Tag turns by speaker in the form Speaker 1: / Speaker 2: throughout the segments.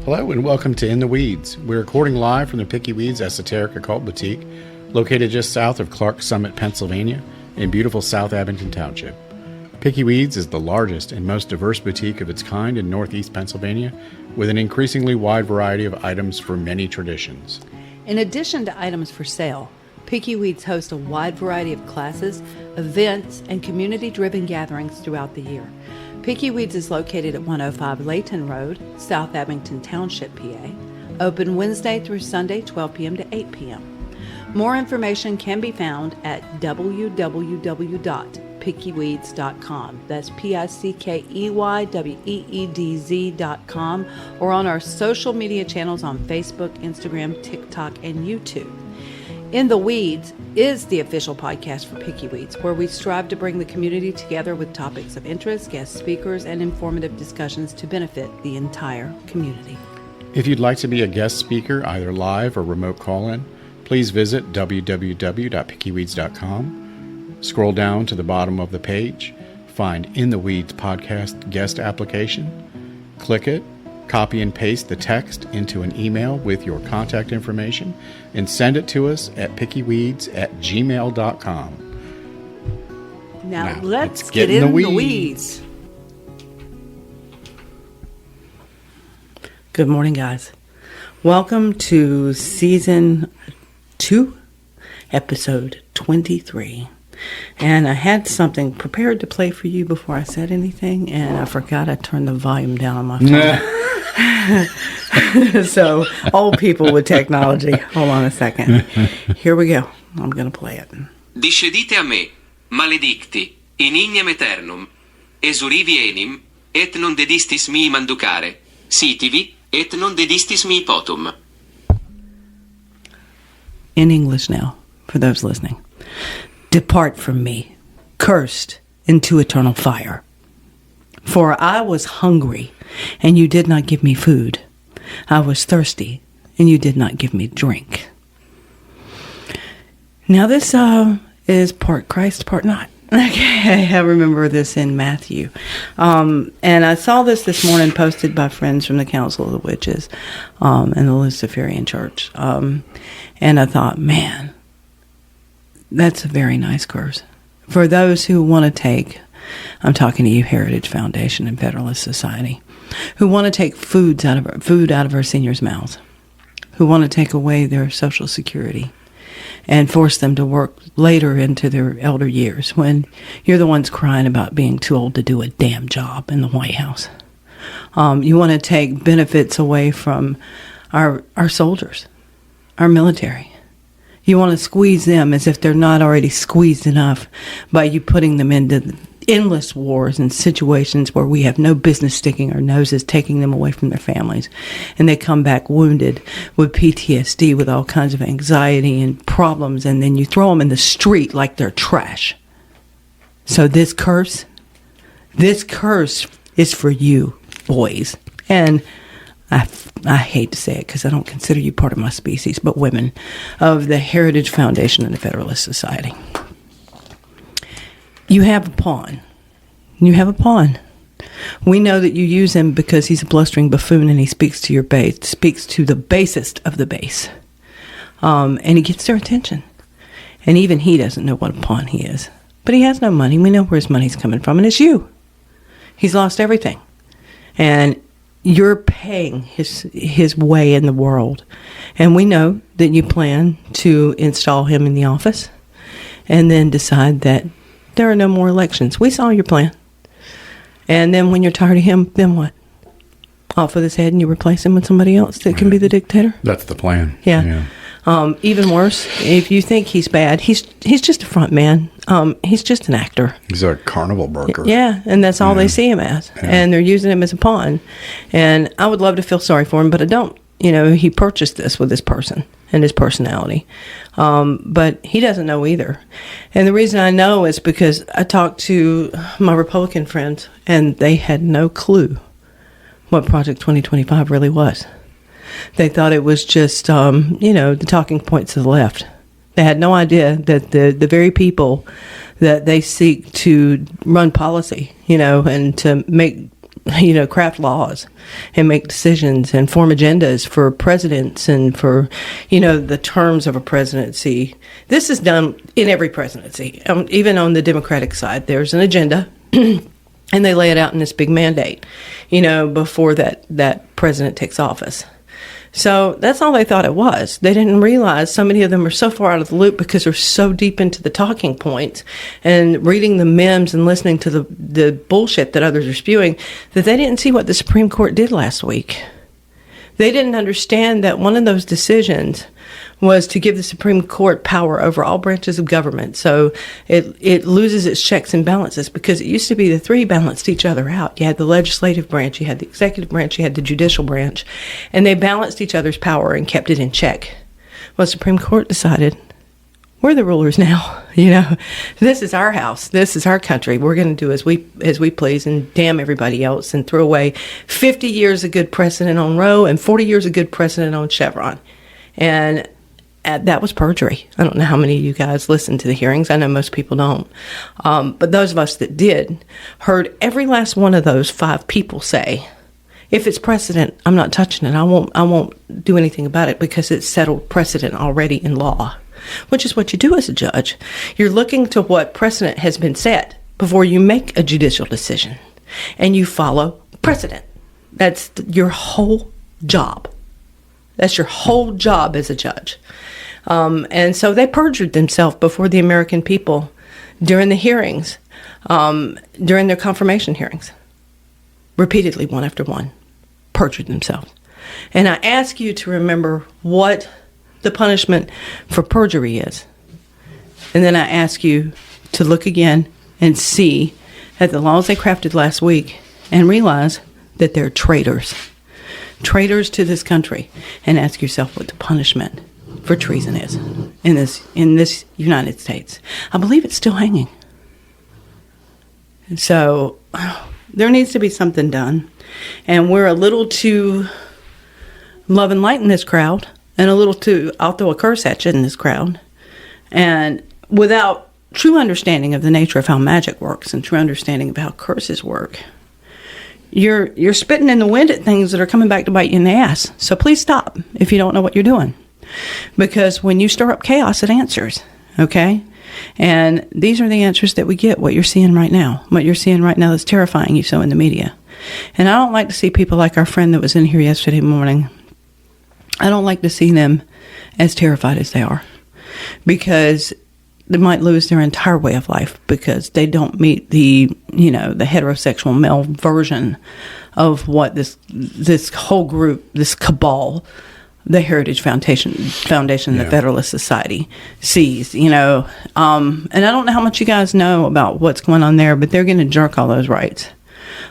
Speaker 1: Hello and welcome to In the Weeds. We're recording live from the Picky Weeds Esoteric Occult Boutique, located just south of Clark Summit, Pennsylvania, in beautiful South Abington Township. Picky Weeds is the largest and most diverse boutique of its kind in Northeast Pennsylvania, with an increasingly wide variety of items for many traditions.
Speaker 2: In addition to items for sale, Picky Weeds hosts a wide variety of classes, events, and community-driven gatherings throughout the year. Picky Weeds is located at 105 Layton Road, South Abington Township, PA. Open Wednesday through Sunday, 12 p.m. to 8 p.m. More information can be found at www.pickeyweeds.com. That's PICKEYWEEDZ.com, or on our social media channels on Facebook, Instagram, TikTok, and YouTube. In the Weeds is the official podcast for Picky Weeds, where we strive to bring the community together with topics of interest, guest speakers, and informative discussions to benefit the entire community.
Speaker 1: If you'd like to be a guest speaker, either live or remote call-in, please visit www.pickeyweeds.com. Scroll down to the bottom of the page, find In the Weeds podcast guest application, click it, copy and paste the text into an email with your contact information, and send it to us at pickeyweeds@gmail.com.
Speaker 2: Now let's get in the weeds. Good morning, guys. Welcome to Season 2, Episode 23. And I had something prepared to play for you before I said anything, and I forgot I turned the volume down on my phone. So, old people with technology. Hold on a second. Here we go. I'm going to play it.
Speaker 3: Discedite a me, maledicti, in ignem aeternum, esurivi enim, et non dedistis mi manducare, sitivi, et non dedistis mi potum.
Speaker 2: In English now, for those listening. Depart from me, cursed, into eternal fire. For I was hungry, and you did not give me food. I was thirsty, and you did not give me drink. Now this is part Christ, part not. Okay, I remember this in Matthew. And I saw this morning posted by friends from the Council of the Witches and the Luciferian Church. And I thought, man, that's a very nice curse. For those who want to take, I'm talking to you, Heritage Foundation and Federalist Society, who want to take food out of our seniors' mouths, who want to take away their Social Security and force them to work later into their elder years when you're the ones crying about being too old to do a damn job in the White House. You want to take benefits away from our soldiers, our military. You want to squeeze them as if they're not already squeezed enough by you putting them into endless wars and situations where we have no business sticking our noses, taking them away from their families. And they come back wounded with PTSD, with all kinds of anxiety and problems, and then you throw them in the street like they're trash. So this curse is for you, boys. And I hate to say it because I don't consider you part of my species, but women of the Heritage Foundation and the Federalist Society. You have a pawn. You have a pawn. We know that you use him because he's a blustering buffoon and he speaks to your base, speaks to the basest of the base. And he gets their attention. And even he doesn't know what a pawn he is. But he has no money. We know where his money's coming from, and it's you. He's lost everything. And you're paying his way in the world. And we know that you plan to install him in the office and then decide that there are no more elections. We saw your plan. And then when you're tired of him, then what? Off with his head and you replace him with somebody else that can be the dictator?
Speaker 1: That's the plan.
Speaker 2: Yeah. Even worse, if you think he's bad, he's just a front man. He's just an actor.
Speaker 1: He's a carnival barker.
Speaker 2: Yeah, and that's all they see him as. Yeah. And they're using him as a pawn. And I would love to feel sorry for him, but I don't. You know, he purchased this with this person and his personality. But he doesn't know either. And the reason I know is because I talked to my Republican friends, and they had no clue what Project 2025 really was. They thought it was just, the talking points of the left. They had no idea that the very people that they seek to run policy, and to make craft laws and make decisions and form agendas for presidents and for, the terms of a presidency. This is done in every presidency. Even on the Democratic side, there's an agenda and they lay it out in this big mandate, before that president takes office. So that's all they thought it was. They didn't realize so many of them are so far out of the loop because they're so deep into the talking points and reading the memes and listening to the bullshit that others are spewing that they didn't see what the Supreme Court did last week. They didn't understand that one of those decisions was to give the Supreme Court power over all branches of government. So it loses its checks and balances because it used to be the three balanced each other out. You had the legislative branch, you had the executive branch, you had the judicial branch, and they balanced each other's power and kept it in check. Well, the Supreme Court decided, we're the rulers now. This is our house. This is our country. We're going to do as we please and damn everybody else and throw away 50 years of good precedent on Roe and 40 years of good precedent on Chevron. And that was perjury. I don't know how many of you guys listened to the hearings. I know most people don't. But those of us that did heard every last one of those 5 people say, if it's precedent, I'm not touching it. I won't do anything about it because it's settled precedent already in law. Which is what you do as a judge. You're looking to what precedent has been set before you make a judicial decision. And you follow precedent. That's your whole job. That's your whole job as a judge. And so they perjured themselves before the American people during the hearings, during their confirmation hearings. Repeatedly, one after one. Perjured themselves. And I ask you to remember what the punishment for perjury is. And then I ask you to look again and see at the laws they crafted last week and realize that they're traitors to this country, and ask yourself what the punishment for treason is in this United States. I believe it's still hanging. So there needs to be something done, and we're a little too love and light in this crowd. And a little too, I'll throw a curse at you in this crowd. And without true understanding of the nature of how magic works and true understanding of how curses work, you're spitting in the wind at things that are coming back to bite you in the ass. So please stop if you don't know what you're doing. Because when you stir up chaos, it answers. Okay? And these are the answers that we get, what you're seeing right now. What you're seeing right now that's terrifying you so in the media. And I don't like to see people like our friend that was in here yesterday morning. I don't like to see them as terrified as they are, because they might lose their entire way of life because they don't meet the heterosexual male version of what this whole group, this cabal, the Heritage Foundation, the Federalist Society sees, and I don't know how much you guys know about what's going on there, but they're going to jerk all those rights.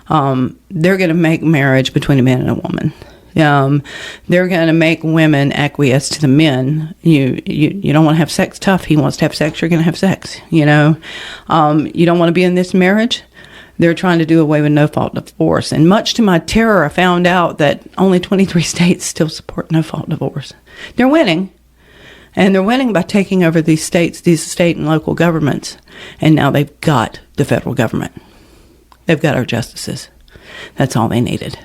Speaker 2: They're going to make marriage between a man and a woman. They're going to make women acquiesce to the men. You don't want to have sex tough. He wants to have sex. You're going to have sex. You don't want to be in this marriage. They're trying to do away with no-fault divorce. And much to my terror, I found out that only 23 states still support no-fault divorce. They're winning. And they're winning by taking over these states, these state and local governments. And now they've got the federal government. They've got our justices. That's all they needed.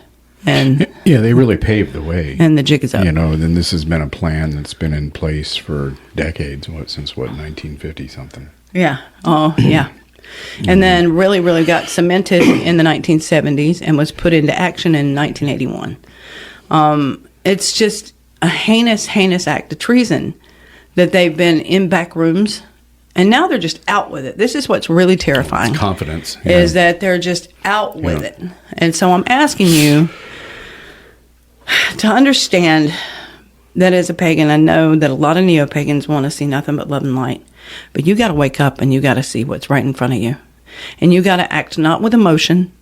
Speaker 2: And
Speaker 1: yeah, they really paved the way.
Speaker 2: And the jig is up.
Speaker 1: And this has been a plan that's been in place for decades, since 1950 something.
Speaker 2: Yeah. Oh, yeah. And then really, really got cemented in the 1970s and was put into action in 1981. It's just a heinous, heinous act of treason that they've been in back rooms, and now they're just out with it. This is what's really terrifying.
Speaker 1: It's confidence.
Speaker 2: Is that they're just out with it. And so I'm asking you to understand that as a pagan, I know that a lot of neo-pagans want to see nothing but love and light. But you got to wake up and you got to see what's right in front of you. And you got to act not with emotion,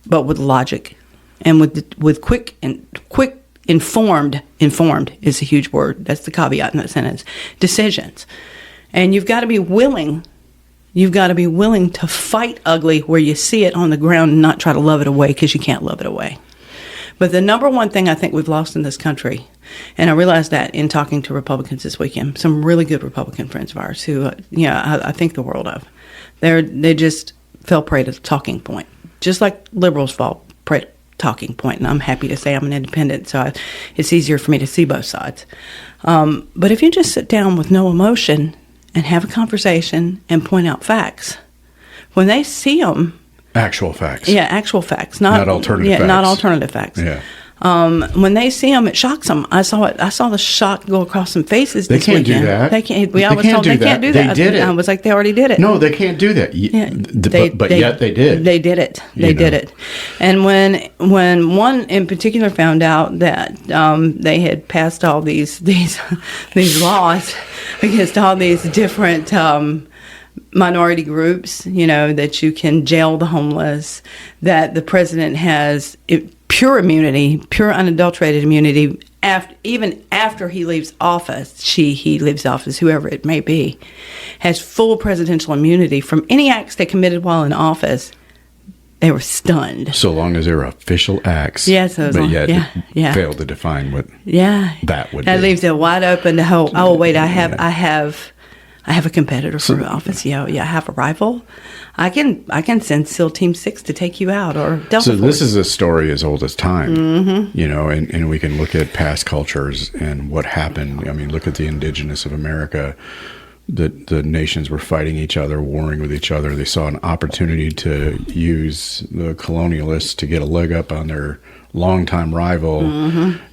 Speaker 2: but with logic. And with quick, informed is a huge word. That's the caveat in that sentence. Decisions. And you've got to be willing. You've got to be willing to fight ugly where you see it on the ground and not try to love it away, because you can't love it away. But the number one thing I think we've lost in this country, and I realized that in talking to Republicans this weekend, some really good Republican friends of ours who, I think the world of, they just fell prey to the talking point, just like liberals fall prey talking point, and I'm happy to say I'm an independent, so it's easier for me to see both sides. But if you just sit down with no emotion and have a conversation and point out facts, when they see them,
Speaker 1: Actual facts.
Speaker 2: yeah, actual facts, not
Speaker 1: alternative facts.
Speaker 2: not alternative facts.
Speaker 1: Yeah.
Speaker 2: When they see them, it shocks them. I saw it. I saw the shock go across some faces.
Speaker 1: They
Speaker 2: this
Speaker 1: can't do
Speaker 2: weekend.
Speaker 1: that.
Speaker 2: They can't.
Speaker 1: They
Speaker 2: I was
Speaker 1: can't
Speaker 2: told
Speaker 1: do
Speaker 2: they
Speaker 1: that.
Speaker 2: can't do
Speaker 1: They
Speaker 2: that.
Speaker 1: did it.
Speaker 2: I was like, they already did it.
Speaker 1: No, they can't do that.
Speaker 2: Yeah,
Speaker 1: But yet they did.
Speaker 2: They did it. They
Speaker 1: You
Speaker 2: did
Speaker 1: know.
Speaker 2: it. And when one in particular found out that they had passed all these laws against all these different minority groups, that you can jail the homeless, that the president has pure immunity, pure unadulterated immunity, even after he leaves office, he leaves office, whoever it may be, has full presidential immunity from any acts they committed while in office. They were stunned.
Speaker 1: So long as they're official acts.
Speaker 2: Yes,
Speaker 1: but yet failed to define what that would be.
Speaker 2: That leaves it wide open to hope. Oh, wait, I have a competitor for office. I have a rival. I can send SEAL Team 6 to take you out, or Delta
Speaker 1: So
Speaker 2: Force.
Speaker 1: this is a story as old as time, and we can look at past cultures and what happened. I mean, look at the indigenous of America. The nations were fighting each other, warring with each other. They saw an opportunity to use the colonialists to get a leg up on their longtime rival,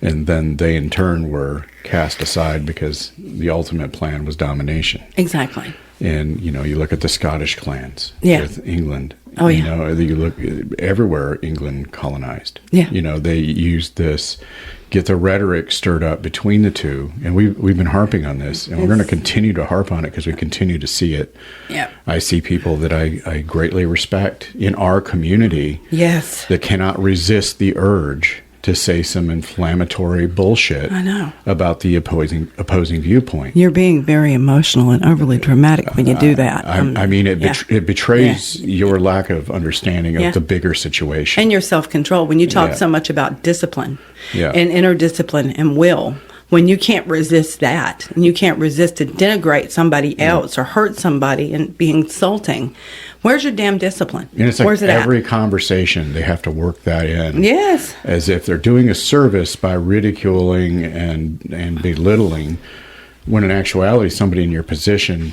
Speaker 1: and then they in turn were cast aside because the ultimate plan was domination.
Speaker 2: Exactly.
Speaker 1: And you look at the Scottish clans with England.
Speaker 2: Oh, yeah.
Speaker 1: You look everywhere England colonized.
Speaker 2: Yeah.
Speaker 1: They used this, get the rhetoric stirred up between the two, and we've been harping on this, and we're going to continue to harp on it because we continue to see it.
Speaker 2: Yeah.
Speaker 1: I see people that I greatly respect in our community.
Speaker 2: Yes.
Speaker 1: That cannot resist the urge to say some inflammatory bullshit.
Speaker 2: I know.
Speaker 1: About the opposing viewpoint.
Speaker 2: You're being very emotional and overly dramatic when you do that.
Speaker 1: It betrays your lack of understanding of the bigger situation.
Speaker 2: And your self-control. When you talk so much about discipline and inner discipline and will, when you can't resist that, and you can't resist to denigrate somebody else or hurt somebody and be insulting, where's your damn discipline?
Speaker 1: And it's like
Speaker 2: where's it
Speaker 1: every
Speaker 2: at?
Speaker 1: conversation, they have to work that in.
Speaker 2: Yes.
Speaker 1: As if they're doing a service by ridiculing and belittling, when in actuality, somebody in your position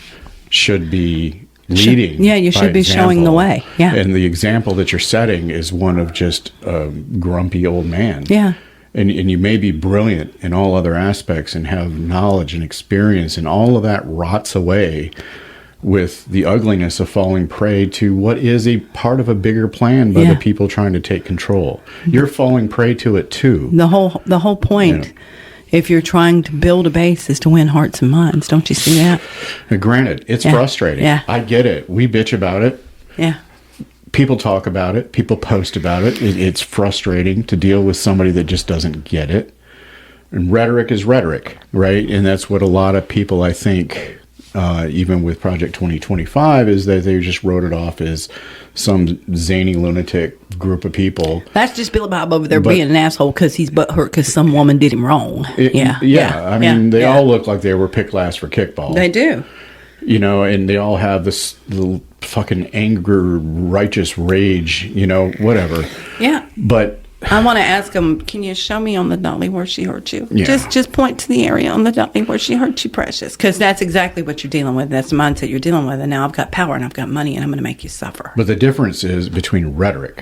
Speaker 1: should be leading.
Speaker 2: You should be showing the way. Yeah.
Speaker 1: And the example that you're setting is one of just a grumpy old man.
Speaker 2: Yeah.
Speaker 1: And you may be brilliant in all other aspects and have knowledge and experience, and all of that rots away with the ugliness of falling prey to what is a part of a bigger plan by the people trying to take control. You're falling prey to it too.
Speaker 2: The whole point, if you're trying to build a base, is to win hearts and minds. Don't you see that?
Speaker 1: Now, granted, it's frustrating.
Speaker 2: Yeah.
Speaker 1: I get it. We bitch about it.
Speaker 2: Yeah.
Speaker 1: People talk about it. People post about it. It's frustrating to deal with somebody that just doesn't get it. And rhetoric is rhetoric, right? And that's what a lot of people, I think, even with Project 2025, is that they just wrote it off as some zany lunatic group of people.
Speaker 2: That's just Billy Bob over there being an asshole because he's butthurt because some woman did him wrong.
Speaker 1: I mean, they all look like they were picked last for kickball.
Speaker 2: They do.
Speaker 1: And they all have this little fucking anger, righteous rage, whatever.
Speaker 2: Yeah.
Speaker 1: But
Speaker 2: I want to ask him, can you show me on the dolly where she hurt you?
Speaker 1: Yeah.
Speaker 2: Just point to the area on the dolly where she hurt you, precious. Because that's exactly what you're dealing with. That's the mindset you're dealing with. And now I've got power and I've got money and I'm going to make you suffer.
Speaker 1: But the difference is between rhetoric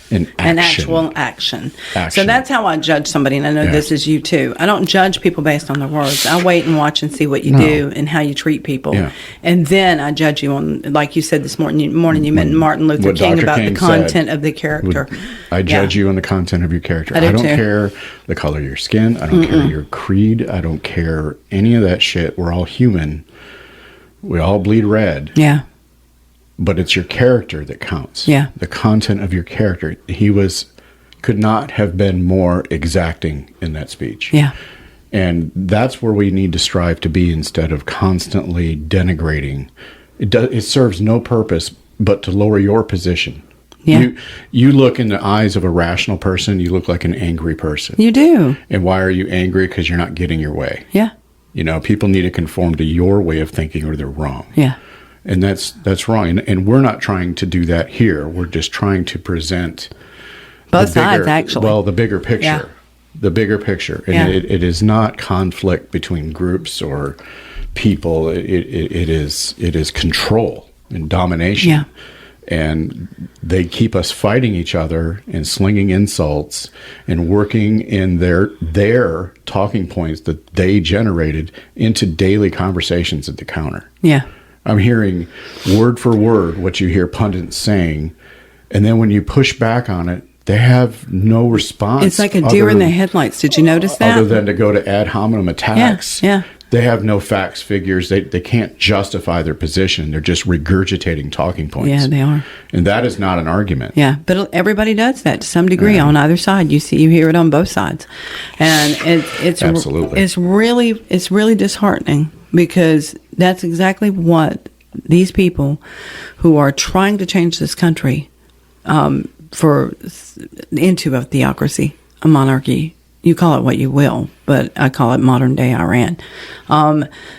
Speaker 1: and action.
Speaker 2: And actual action. So that's how I judge somebody, and I know this is you too. I don't judge people based on their words. I wait and watch and see what you do and how you treat people. Yeah. And then I judge you on, like you said this morning you met Martin Luther King about the content of the character.
Speaker 1: I judge you on the content of your character.
Speaker 2: I
Speaker 1: don't
Speaker 2: too.
Speaker 1: care the color of your skin. I don't care your creed. I don't care any of that shit. We're all human. We all bleed red.
Speaker 2: Yeah.
Speaker 1: But it's your character that counts.
Speaker 2: Yeah.
Speaker 1: The content of your character. He could not have been more exacting in that speech.
Speaker 2: Yeah.
Speaker 1: And that's where we need to strive to be instead of constantly denigrating. It serves no purpose but to lower your position.
Speaker 2: Yeah.
Speaker 1: You look in the eyes of a rational person, you look like an angry person.
Speaker 2: You do.
Speaker 1: And why are you angry? Because you're not getting your way.
Speaker 2: Yeah.
Speaker 1: People need to conform to your way of thinking or they're wrong.
Speaker 2: Yeah.
Speaker 1: And that's wrong. And we're not trying to do that here. We're just trying to present
Speaker 2: Both
Speaker 1: the bigger,
Speaker 2: sides, actually.
Speaker 1: Well, the bigger picture.
Speaker 2: Yeah.
Speaker 1: The bigger picture. And
Speaker 2: Yeah.
Speaker 1: it is not conflict between groups or people. It is control and domination.
Speaker 2: Yeah.
Speaker 1: And they keep us fighting each other and slinging insults and working in their talking points that they generated into daily conversations at the counter.
Speaker 2: Yeah.
Speaker 1: I'm hearing word for word what you hear pundits saying, and then when you push back on it, they have no response.
Speaker 2: It's like a deer in the headlights. Did you notice that?
Speaker 1: Other than to go to ad hominem attacks.
Speaker 2: Yeah.
Speaker 1: They have no facts, figures. They can't justify their position. They're just regurgitating talking points.
Speaker 2: Yeah, they are.
Speaker 1: And that is not an argument.
Speaker 2: Yeah, but everybody does that to some degree on either side. You hear it on both sides, and it's
Speaker 1: Absolutely.
Speaker 2: it's really disheartening, because that's exactly what these people who are trying to change this country into a theocracy, a monarchy. You call it what you will, but I call it modern day Iran.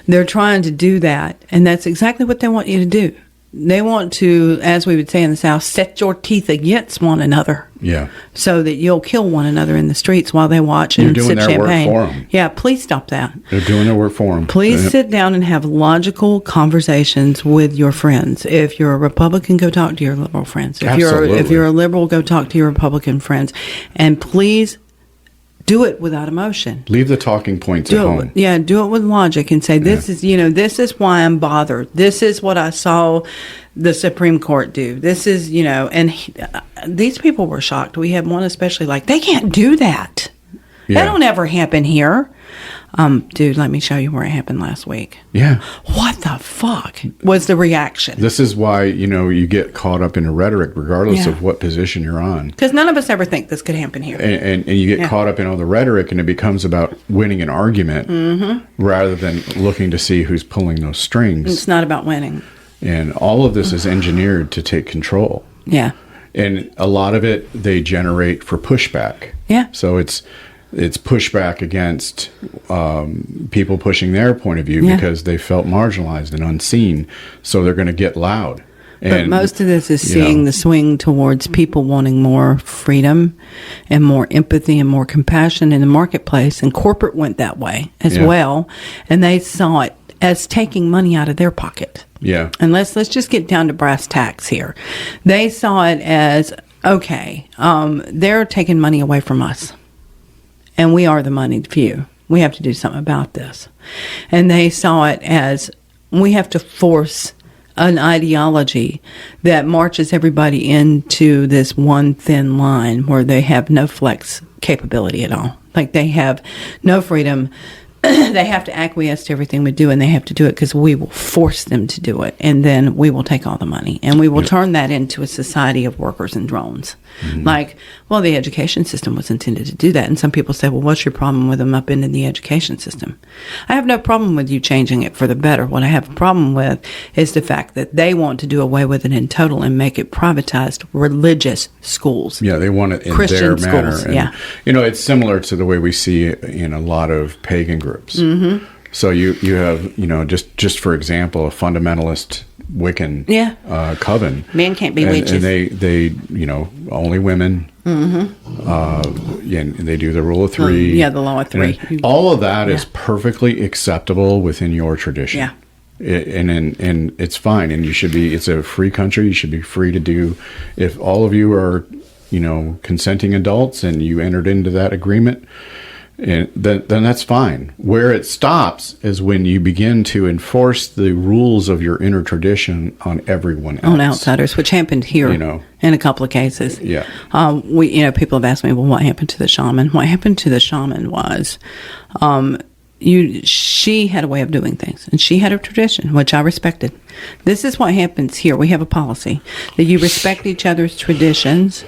Speaker 2: They're trying to do that, and that's exactly what they want you to do. They want to, as we would say in the South, set your teeth against one another.
Speaker 1: Yeah.
Speaker 2: So that you'll kill one another in the streets while they watch
Speaker 1: You're
Speaker 2: and
Speaker 1: doing
Speaker 2: sip
Speaker 1: their work
Speaker 2: champagne.
Speaker 1: for 'em.
Speaker 2: Yeah, please stop that.
Speaker 1: They're doing their work for them.
Speaker 2: Please sit down and have logical conversations with your friends. If you're a Republican, go talk to your liberal friends. If
Speaker 1: Absolutely.
Speaker 2: you're a liberal, go talk to your Republican friends. And please do it without emotion.
Speaker 1: Leave the talking points at home.
Speaker 2: Do it with logic and say, this is why I'm bothered. This is what I saw the Supreme Court do. This is, these people were shocked. We had one especially they can't do that.
Speaker 1: Yeah.
Speaker 2: That don't ever happen here. Dude, let me show you where it happened last week.
Speaker 1: Yeah.
Speaker 2: What the fuck was the reaction?
Speaker 1: This is why, you get caught up in the rhetoric regardless
Speaker 2: Yeah.
Speaker 1: of what position you're on.
Speaker 2: Because none of us ever think this could happen here.
Speaker 1: And you get caught up in all the rhetoric, and it becomes about winning an argument rather than looking to see who's pulling those strings.
Speaker 2: It's not about winning.
Speaker 1: And all of this is engineered to take control.
Speaker 2: Yeah.
Speaker 1: And a lot of it they generate for pushback.
Speaker 2: Yeah.
Speaker 1: So it's pushback against people pushing their point of view because they felt marginalized and unseen. So they're going to get loud.
Speaker 2: But most of this is seeing the swing towards people wanting more freedom and more empathy and more compassion in the marketplace. And corporate went that way as well. And they saw it as taking money out of their pocket.
Speaker 1: Yeah.
Speaker 2: And let's just get down to brass tacks here. They saw it as, okay, they're taking money away from us. And we are the moneyed few. We have to do something about this. And they saw it as, we have to force an ideology that marches everybody into this one thin line where they have no flex capability at all. Like they have no freedom. They have to acquiesce to everything we do, and they have to do it because we will force them to do it, and then we will take all the money, and we will turn that into a society of workers and drones. Mm-hmm. The education system was intended to do that, and some people say, well, what's your problem with them up into the education system? I have no problem with you changing it for the better. What I have a problem with is the fact that they want to do away with it in total and make it privatized religious schools.
Speaker 1: Yeah, they want it in
Speaker 2: Christian
Speaker 1: their manner.
Speaker 2: schools,
Speaker 1: And,
Speaker 2: yeah.
Speaker 1: It's similar to the way we see it in a lot of pagan groups. Mm-hmm. So you have, just for example, a fundamentalist Wiccan coven.
Speaker 2: Men can't be witches.
Speaker 1: And they only women. Mm-hmm. And they do the rule of three.
Speaker 2: The law of three.
Speaker 1: And all of that is perfectly acceptable within your tradition.
Speaker 2: Yeah.
Speaker 1: And it's fine. And it's a free country. You should be free to do, if all of you are, consenting adults and you entered into that agreement, and then that's fine. Where it stops is when you begin to enforce the rules of your inner tradition on everyone else.
Speaker 2: On outsiders, which happened here in a couple of cases.
Speaker 1: Yeah.
Speaker 2: People have asked me, well, what happened to the shaman? What happened to the shaman was she had a way of doing things, and she had a tradition, which I respected. This is what happens here. We have a policy that you respect each other's traditions,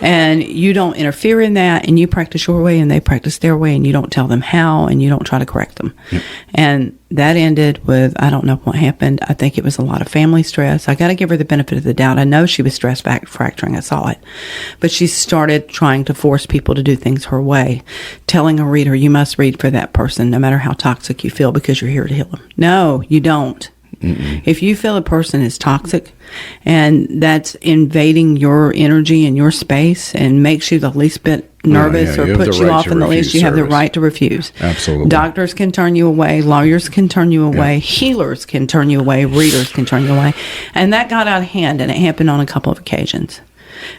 Speaker 2: and you don't interfere in that, and you practice your way, and they practice their way, and you don't tell them how, and you don't try to correct them. Yep. And that ended with, I don't know what happened. I think it was a lot of family stress. I got to give her the benefit of the doubt. I know she was stress fracturing. I saw it. But she started trying to force people to do things her way, telling a reader, you must read for that person, no matter how toxic you feel, because you're here to heal them. No, you don't. If you feel a person is toxic and that's invading your energy and your space and makes you the least bit nervous
Speaker 1: you
Speaker 2: or
Speaker 1: have
Speaker 2: puts
Speaker 1: the
Speaker 2: you
Speaker 1: right
Speaker 2: off
Speaker 1: to
Speaker 2: in the least,
Speaker 1: refuse
Speaker 2: you have the
Speaker 1: service.
Speaker 2: right to refuse.
Speaker 1: Absolutely.
Speaker 2: Doctors can turn you away. Lawyers can turn you away. Healers can turn you away. Readers can turn you away. And that got out of hand, and it happened on a couple of occasions.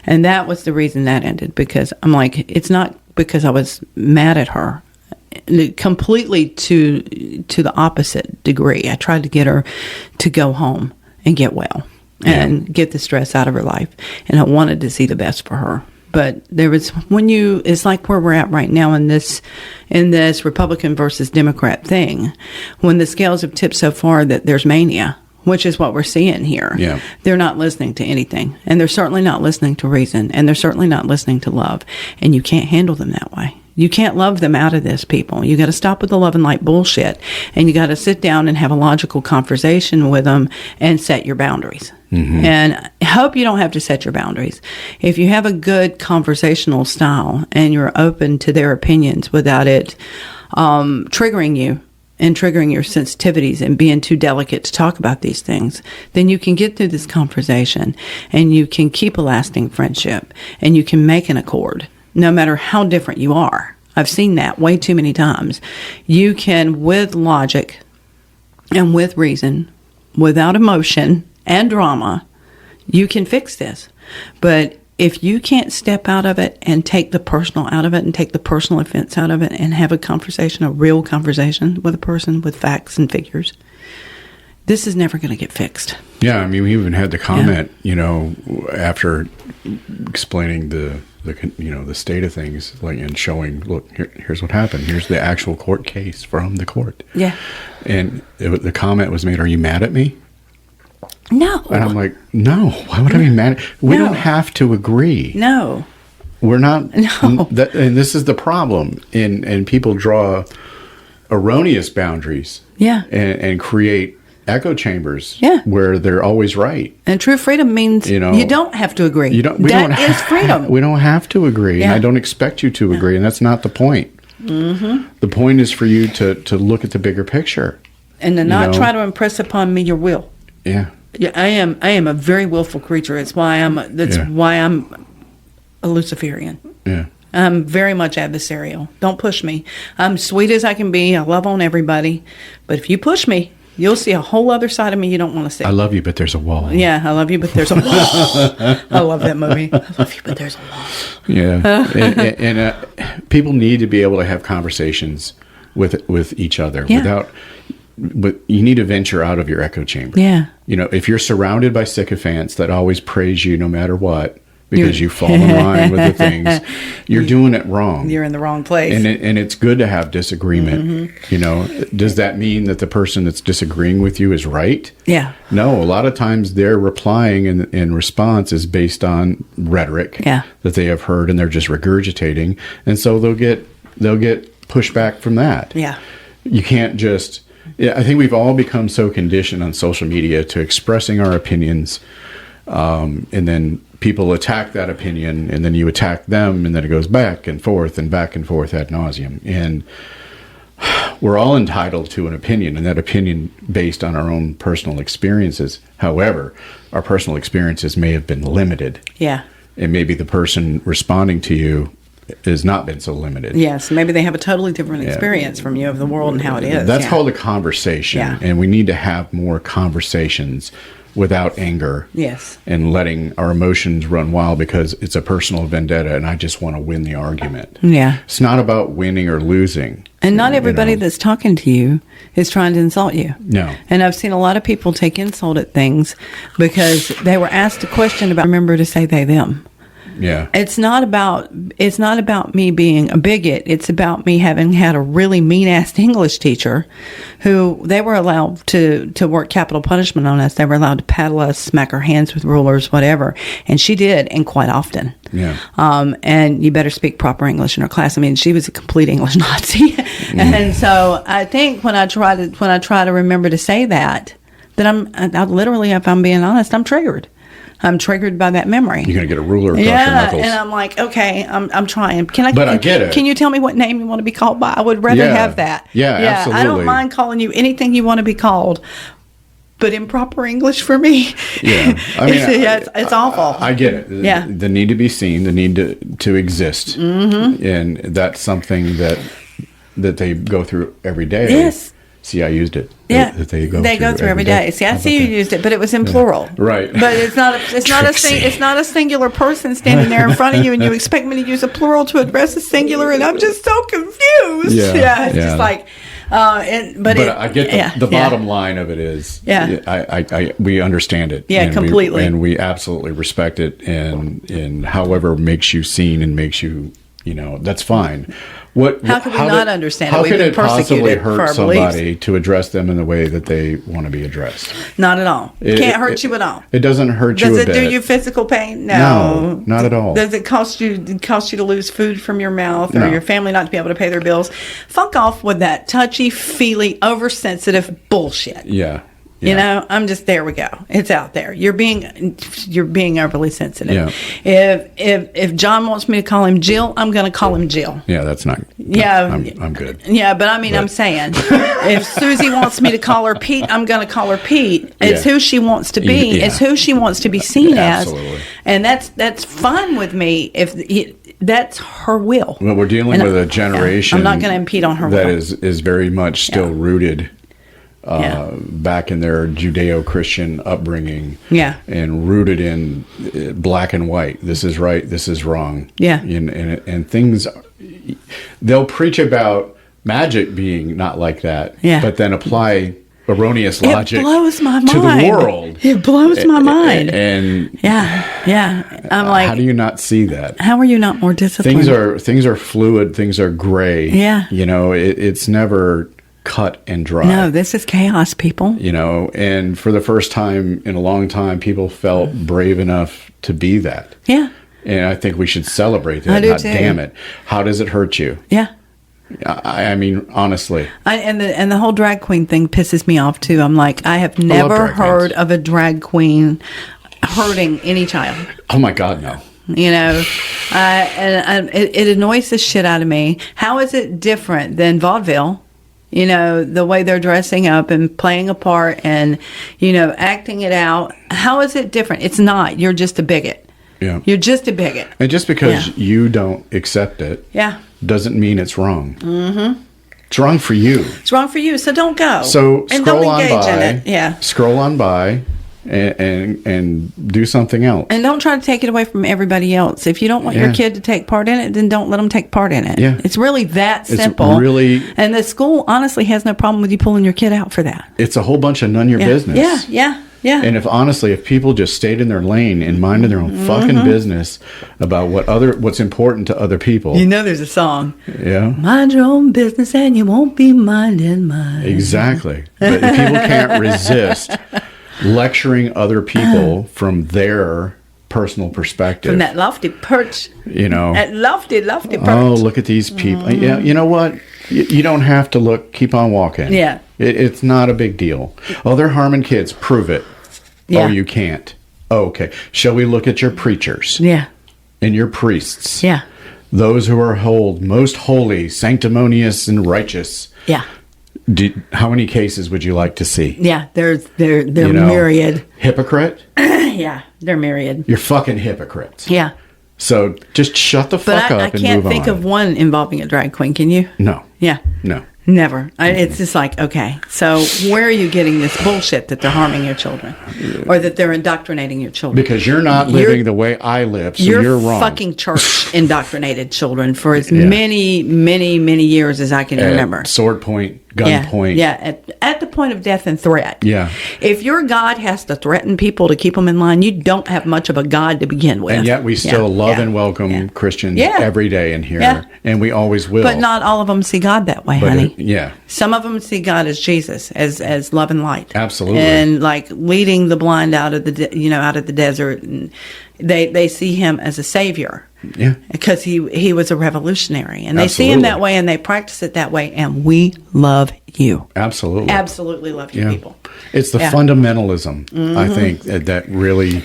Speaker 2: And that was the reason that ended, because I'm like, it's not because I was mad at her. Completely to the opposite degree. I tried to get her to go home and get well and get the stress out of her life. And I wanted to see the best for her. But there was, it's like where we're at right now in this Republican versus Democrat thing, when the scales have tipped so far that there's mania, which is what we're seeing here.
Speaker 1: Yeah.
Speaker 2: They're not listening to anything. And they're certainly not listening to reason. And they're certainly not listening to love. And you can't handle them that way. You can't love them out of this, people. You got to stop with the love and light bullshit. And you got to sit down and have a logical conversation with them and set your boundaries. And I hope you don't have to set your boundaries. If you have a good conversational style and you're open to their opinions without it triggering you and triggering your sensitivities and being too delicate to talk about these things, then you can get through this conversation and you can keep a lasting friendship and you can make an accord, no matter how different you are. I've seen that way too many times. You can, with logic and with reason, without emotion and drama, you can fix this. But if you can't step out of it and take the personal out of it and take the personal offense out of it and have a conversation, a real conversation with a person with facts and figures, this is never going to get fixed.
Speaker 1: Yeah, I mean, we even had the comment, after explaining the state of things, like, and showing, look, here's what happened. Here's the actual court case from the court.
Speaker 2: Yeah.
Speaker 1: And the comment was made, "Are you mad at me?"
Speaker 2: No.
Speaker 1: And I'm like, no. Why would I be mad? We
Speaker 2: No.
Speaker 1: don't have to agree.
Speaker 2: No.
Speaker 1: We're not.
Speaker 2: No.
Speaker 1: And this is the problem. And people draw erroneous boundaries.
Speaker 2: Yeah.
Speaker 1: And create echo chambers.
Speaker 2: Yeah.
Speaker 1: Where they're always right.
Speaker 2: And true freedom means you don't have to agree. That is freedom.
Speaker 1: We don't have to agree.
Speaker 2: Yeah.
Speaker 1: And I don't expect you to agree. And that's not the point. Mm-hmm. The point is for you to look at the bigger picture.
Speaker 2: And to not try to impress upon me your will.
Speaker 1: Yeah.
Speaker 2: Yeah, I am a very willful creature. It's why I'm a Luciferian.
Speaker 1: Yeah.
Speaker 2: I'm very much adversarial. Don't push me. I'm sweet as I can be. I love on everybody. But if you push me, you'll see a whole other side of me you don't want to see.
Speaker 1: I love you, but there's a wall.
Speaker 2: Yeah, I love you, but there's a wall. I love that movie. I love you, but there's a wall.
Speaker 1: Yeah. and people need to be able to have conversations with each other but you need to venture out of your echo chamber.
Speaker 2: Yeah.
Speaker 1: If you're surrounded by sycophants that always praise you no matter what, because you fall in line with the things, you're doing it wrong.
Speaker 2: You're in the wrong place.
Speaker 1: And it's good to have disagreement. Mm-hmm. Does that mean that the person that's disagreeing with you is right?
Speaker 2: Yeah.
Speaker 1: No, a lot of times their replying in response is based on rhetoric that they have heard and they're just regurgitating. And so they'll get pushback from that.
Speaker 2: Yeah.
Speaker 1: You can't just... Yeah, I think we've all become so conditioned on social media to expressing our opinions, and then people attack that opinion, and then you attack them, and then it goes back and forth ad nauseum. And we're all entitled to an opinion, and that opinion based on our own personal experiences. However, our personal experiences may have been limited.
Speaker 2: Yeah.
Speaker 1: And maybe the person responding to you has not been so limited.
Speaker 2: Yes, maybe they have a totally different experience from you of the world and how it is.
Speaker 1: That's called a conversation.
Speaker 2: Yeah.
Speaker 1: And we need to have more conversations without anger.
Speaker 2: Yes.
Speaker 1: And letting our emotions run wild because it's a personal vendetta and I just want to win the argument.
Speaker 2: Yeah.
Speaker 1: It's not about winning or losing.
Speaker 2: And not everybody that's talking to you is trying to insult you.
Speaker 1: No.
Speaker 2: And I've seen a lot of people take insult at things because they were asked a question about, remember to say they, them.
Speaker 1: Yeah.
Speaker 2: It's not about me being a bigot. It's about me having had a really mean-ass English teacher who they were allowed to work capital punishment on us. They were allowed to paddle us, smack our hands with rulers, whatever. And she did, and quite often.
Speaker 1: Yeah.
Speaker 2: And you better speak proper English in her class. I mean, she was a complete English Nazi. And so I think when I try to remember to say that I literally, if I'm being honest, I'm triggered. I'm triggered by that memory.
Speaker 1: You're going to get a ruler across your knuckles.
Speaker 2: And I'm like, okay, I'm trying.
Speaker 1: But I get it.
Speaker 2: Can you tell me what name you want to be called by? I would rather have that.
Speaker 1: Yeah, absolutely.
Speaker 2: I don't mind calling you anything you want to be called, but improper English for me.
Speaker 1: Yeah. I mean,
Speaker 2: it's awful.
Speaker 1: I get it.
Speaker 2: Yeah.
Speaker 1: The need to be seen, the need to exist. Mm-hmm. And that's something that they go through every day.
Speaker 2: Yes.
Speaker 1: See, I used it.
Speaker 2: Yeah,
Speaker 1: They
Speaker 2: go through every day. See, I see you used it, but it was in plural.
Speaker 1: Right.
Speaker 2: But it's not a singular person standing there in front of you, and you expect me to use a plural to address a singular, and I'm just so confused.
Speaker 1: Yeah.
Speaker 2: It's just like, but
Speaker 1: I get the bottom line of it is, we understand it.
Speaker 2: Yeah, completely.
Speaker 1: And we absolutely respect it, and however makes you seen and makes you, that's fine. How could we not understand it? We've been persecuted for our beliefs. How could it possibly hurt somebody to address them in the way that they want to be addressed?
Speaker 2: Not at all. It can't hurt you at all.
Speaker 1: It doesn't hurt you a bit.
Speaker 2: Does it do you physical pain? No.
Speaker 1: No, not at all.
Speaker 2: Does it cost you to lose food from your mouth or your family not to be able to pay their bills? Fuck off with that touchy-feely, oversensitive bullshit.
Speaker 1: Yeah.
Speaker 2: I'm just, there we go. It's out there. You're being overly sensitive.
Speaker 1: Yeah.
Speaker 2: If John wants me to call him Jill, I'm going to call him Jill.
Speaker 1: Yeah, that's not.
Speaker 2: Yeah.
Speaker 1: I'm good.
Speaker 2: Yeah, but I'm saying, if Susie wants me to call her Pete, I'm going to call her Pete. It's who she wants to be.
Speaker 1: Yeah.
Speaker 2: It's who she wants to be seen as.
Speaker 1: Absolutely.
Speaker 2: And that's fine with me that's her will.
Speaker 1: Well, we're dealing with a generation.
Speaker 2: I'm not going to impede on her will.
Speaker 1: That is very much still rooted back in their Judeo-Christian upbringing, and rooted in black and white. This is right. This is wrong.
Speaker 2: Yeah,
Speaker 1: and things. They'll preach about magic being not like that.
Speaker 2: Yeah,
Speaker 1: but then apply erroneous logic.
Speaker 2: It blows my mind.
Speaker 1: To the world.
Speaker 2: It blows my mind.
Speaker 1: And
Speaker 2: I'm like,
Speaker 1: how do you not see that?
Speaker 2: How are you not more disciplined?
Speaker 1: Things are fluid. Things are gray.
Speaker 2: Yeah,
Speaker 1: it's never cut and dry.
Speaker 2: No, this is chaos, people.
Speaker 1: And for the first time in a long time, people felt brave enough to be that.
Speaker 2: Yeah.
Speaker 1: And I think we should celebrate that.
Speaker 2: I do too.
Speaker 1: Damn it. How does it hurt you?
Speaker 2: Yeah.
Speaker 1: I mean, honestly.
Speaker 2: And the whole drag queen thing pisses me off too. I'm like, I have never heard of a drag queen hurting any child.
Speaker 1: Oh my God, no.
Speaker 2: It annoys the shit out of me. How is it different than vaudeville? The way they're dressing up and playing a part and, acting it out. How is it different? It's not. You're just a bigot.
Speaker 1: Yeah.
Speaker 2: You're just a bigot.
Speaker 1: And just because you don't accept it doesn't mean it's wrong. Mm-hmm. It's wrong for you.
Speaker 2: It's wrong for you. So don't go.
Speaker 1: So
Speaker 2: and
Speaker 1: scroll
Speaker 2: don't engage
Speaker 1: on by.
Speaker 2: in it. Yeah.
Speaker 1: Scroll on by and do something else.
Speaker 2: And don't try to take it away from everybody else. If you don't want your kid to take part in it, then don't let them take part in it.
Speaker 1: Yeah.
Speaker 2: It's really that simple. And the school honestly has no problem with you pulling your kid out for that.
Speaker 1: It's a whole bunch of none your business.
Speaker 2: Yeah.
Speaker 1: And if people just stayed in their lane and minded their own fucking business about what's important to other people.
Speaker 2: There's a song.
Speaker 1: Yeah.
Speaker 2: Mind your own business and you won't be minding mine.
Speaker 1: Exactly. But if people can't resist lecturing other people from their personal perspective.
Speaker 2: From that lofty perch. That lofty perch.
Speaker 1: Oh, look at these people. Mm-hmm. Yeah, you know what? You don't have to look. Keep on walking.
Speaker 2: Yeah.
Speaker 1: It's not a big deal. Oh, they're harming kids. Prove it. Yeah. Oh, you can't. Oh, okay. Shall we look at your preachers?
Speaker 2: Yeah.
Speaker 1: And your priests?
Speaker 2: Yeah.
Speaker 1: Those who are most holy, sanctimonious, and righteous.
Speaker 2: Yeah.
Speaker 1: How many cases would you like to see?
Speaker 2: Yeah, they're myriad.
Speaker 1: Hypocrite?
Speaker 2: Yeah, they're myriad.
Speaker 1: You're fucking hypocrites.
Speaker 2: Yeah.
Speaker 1: So just shut the fuck up and move on.
Speaker 2: But I can't think of one involving a drag queen, can you?
Speaker 1: No.
Speaker 2: Yeah.
Speaker 1: No.
Speaker 2: Never. It's just like, okay, so where are you getting this bullshit that they're harming your children or that they're indoctrinating your children?
Speaker 1: Because you're not living the way I live, so you're wrong.
Speaker 2: Your fucking church indoctrinated children for as many, many, many years as I can remember.
Speaker 1: Sword point, gun point.
Speaker 2: Yeah, at the point of death and threat.
Speaker 1: Yeah.
Speaker 2: If your God has to threaten people to keep them in line, you don't have much of a God to begin with.
Speaker 1: And yet we still love and welcome Christians every day in here, and we always will.
Speaker 2: But not all of them see God that way, honey.
Speaker 1: Yeah.
Speaker 2: Some of them see God as Jesus, as love and light.
Speaker 1: Absolutely.
Speaker 2: And like leading the blind out of the out of the desert, and they see him as a savior.
Speaker 1: Yeah.
Speaker 2: Because he was a revolutionary, and they see him that way, and they practice it that way, and we love you.
Speaker 1: Absolutely.
Speaker 2: Absolutely love you, people.
Speaker 1: It's the fundamentalism, I think, that really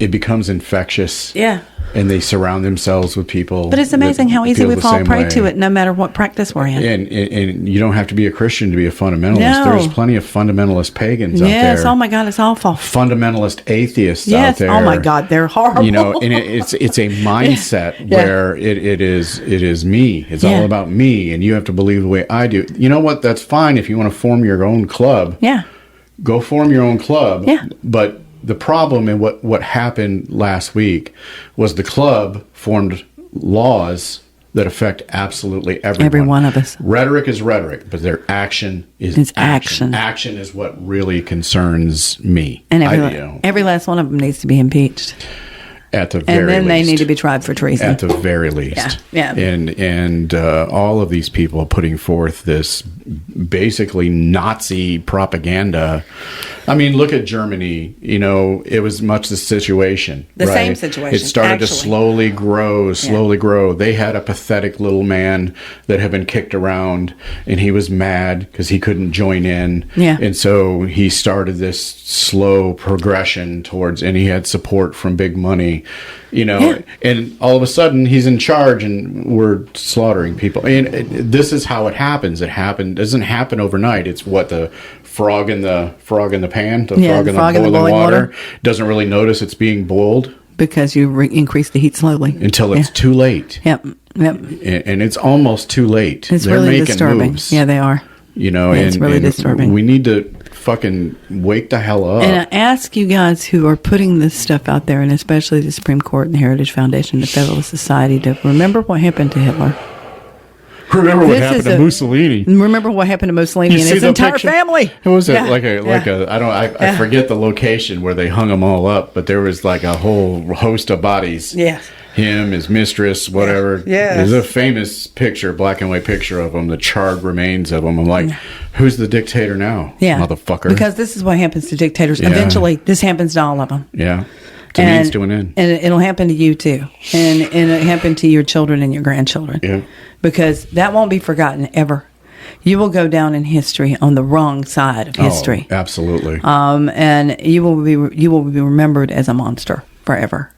Speaker 1: it becomes infectious.
Speaker 2: Yeah.
Speaker 1: And they surround themselves with people.
Speaker 2: But it's amazing how easy
Speaker 1: feel
Speaker 2: we
Speaker 1: the
Speaker 2: fall
Speaker 1: same
Speaker 2: prey
Speaker 1: way.
Speaker 2: to it, no matter what practice we're in.
Speaker 1: And you don't have to be a Christian to be a fundamentalist.
Speaker 2: No.
Speaker 1: There's plenty of fundamentalist pagans out there.
Speaker 2: Yes. Oh my God, it's awful.
Speaker 1: Fundamentalist atheists out
Speaker 2: Yes.
Speaker 1: there.
Speaker 2: Oh my God, they're horrible.
Speaker 1: You know, and it's a mindset where it is me. It's all about me, and you have to believe the way I do. You know what? That's fine if you want to form your own club.
Speaker 2: Yeah.
Speaker 1: Go form your own club.
Speaker 2: Yeah.
Speaker 1: But the problem and what happened last week was the club formed laws that affect absolutely everyone.
Speaker 2: Every one of us.
Speaker 1: Rhetoric is rhetoric, but their action is
Speaker 2: It's action.
Speaker 1: Action is what really concerns me.
Speaker 2: And every last one of them needs to be impeached.
Speaker 1: At the very
Speaker 2: And then they
Speaker 1: least.
Speaker 2: need to be tried for treason.
Speaker 1: At the very least.
Speaker 2: Yeah.
Speaker 1: And all of these people putting forth this basically Nazi propaganda. I mean, look at Germany. You know, it was much the situation.
Speaker 2: The
Speaker 1: right?
Speaker 2: same situation,
Speaker 1: It started to
Speaker 2: actually.
Speaker 1: slowly grow. They had a pathetic little man that had been kicked around, and he was mad because he couldn't join in.
Speaker 2: Yeah.
Speaker 1: And so he started this slow progression towards, and he had support from big money, you know,
Speaker 2: Yeah.
Speaker 1: and all of a sudden he's in charge and we're slaughtering people. And this is how it happens. Doesn't happen overnight. It's what the frog in the pan, the frog in the boiling water doesn't really notice it's being boiled
Speaker 2: Because you increase the heat slowly.
Speaker 1: until it's too late.
Speaker 2: Yep.
Speaker 1: And it's almost too late.
Speaker 2: It's
Speaker 1: They're
Speaker 2: really
Speaker 1: making
Speaker 2: disturbing.
Speaker 1: moves.
Speaker 2: Yeah, they are.
Speaker 1: You know,
Speaker 2: Yeah, it's really disturbing.
Speaker 1: We need to fucking wake the hell up.
Speaker 2: And I ask you guys who are putting this stuff out there, and especially the Supreme Court and the Heritage Foundation, the Federalist Society, to remember what happened to Hitler.
Speaker 1: Remember what
Speaker 2: This
Speaker 1: happened
Speaker 2: is
Speaker 1: to
Speaker 2: a-
Speaker 1: Mussolini?
Speaker 2: Remember what happened to Mussolini and
Speaker 1: see
Speaker 2: his
Speaker 1: the
Speaker 2: entire
Speaker 1: picture?
Speaker 2: family.
Speaker 1: It was
Speaker 2: Yeah.
Speaker 1: I forget the location where they hung them all up, but there was like a whole host of bodies.
Speaker 2: Yes.
Speaker 1: Him, his mistress, whatever.
Speaker 2: Yes.
Speaker 1: There's a famous picture, black and white picture of them, the charred remains of them. I'm like, who's the dictator now?
Speaker 2: Yeah.
Speaker 1: Motherfucker.
Speaker 2: Because this is what happens to dictators.
Speaker 1: Yeah.
Speaker 2: Eventually, this happens to all of them.
Speaker 1: yeah. It's a means to an end.
Speaker 2: And it'll happen to you too. And it'll happen to your children and your grandchildren.
Speaker 1: Yeah.
Speaker 2: Because that won't be forgotten ever. You will go down in history on the wrong side of history.
Speaker 1: Oh, absolutely.
Speaker 2: And you will be remembered as a monster forever.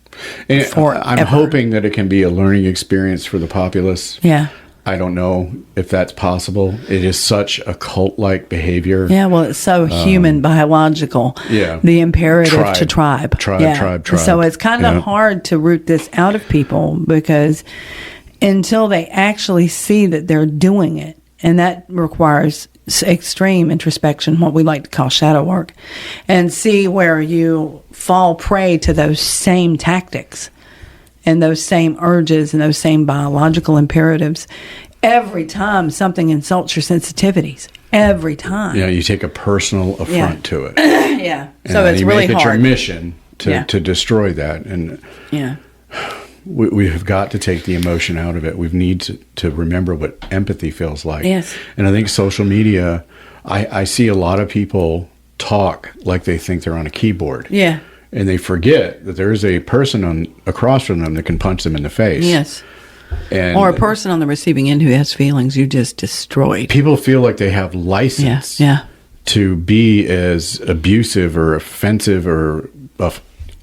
Speaker 1: And
Speaker 2: forever.
Speaker 1: I'm hoping that it can be a learning experience for the populace.
Speaker 2: Yeah.
Speaker 1: I don't know if that's possible. It is such a cult-like behavior.
Speaker 2: Yeah, well, it's so human, biological.
Speaker 1: Yeah.
Speaker 2: The imperative to tribe.
Speaker 1: Tribe.
Speaker 2: So it's kind of
Speaker 1: Yeah.
Speaker 2: hard to root this out of people because until they actually see that they're doing it, and that requires extreme introspection, what we like to call shadow work, and see where you fall prey to those same tactics and those same urges and those same biological imperatives every time something insults your sensitivities. Every time.
Speaker 1: Yeah, you take a personal affront to it.
Speaker 2: Yeah.
Speaker 1: And
Speaker 2: So
Speaker 1: then
Speaker 2: it's
Speaker 1: you
Speaker 2: really
Speaker 1: make it
Speaker 2: hard.
Speaker 1: your mission
Speaker 2: Yeah.
Speaker 1: to destroy that. And
Speaker 2: Yeah.
Speaker 1: we have got to take the emotion out of it. We need to remember what empathy feels like.
Speaker 2: Yes.
Speaker 1: And I think social media, I see a lot of people talk like they think they're on a keyboard.
Speaker 2: Yeah.
Speaker 1: And they forget that there is a person across from them that can punch them in the face.
Speaker 2: Yes.
Speaker 1: And
Speaker 2: Or a person on the receiving end who has feelings you just destroyed.
Speaker 1: people feel like they have license
Speaker 2: Yeah.
Speaker 1: to be as abusive or offensive or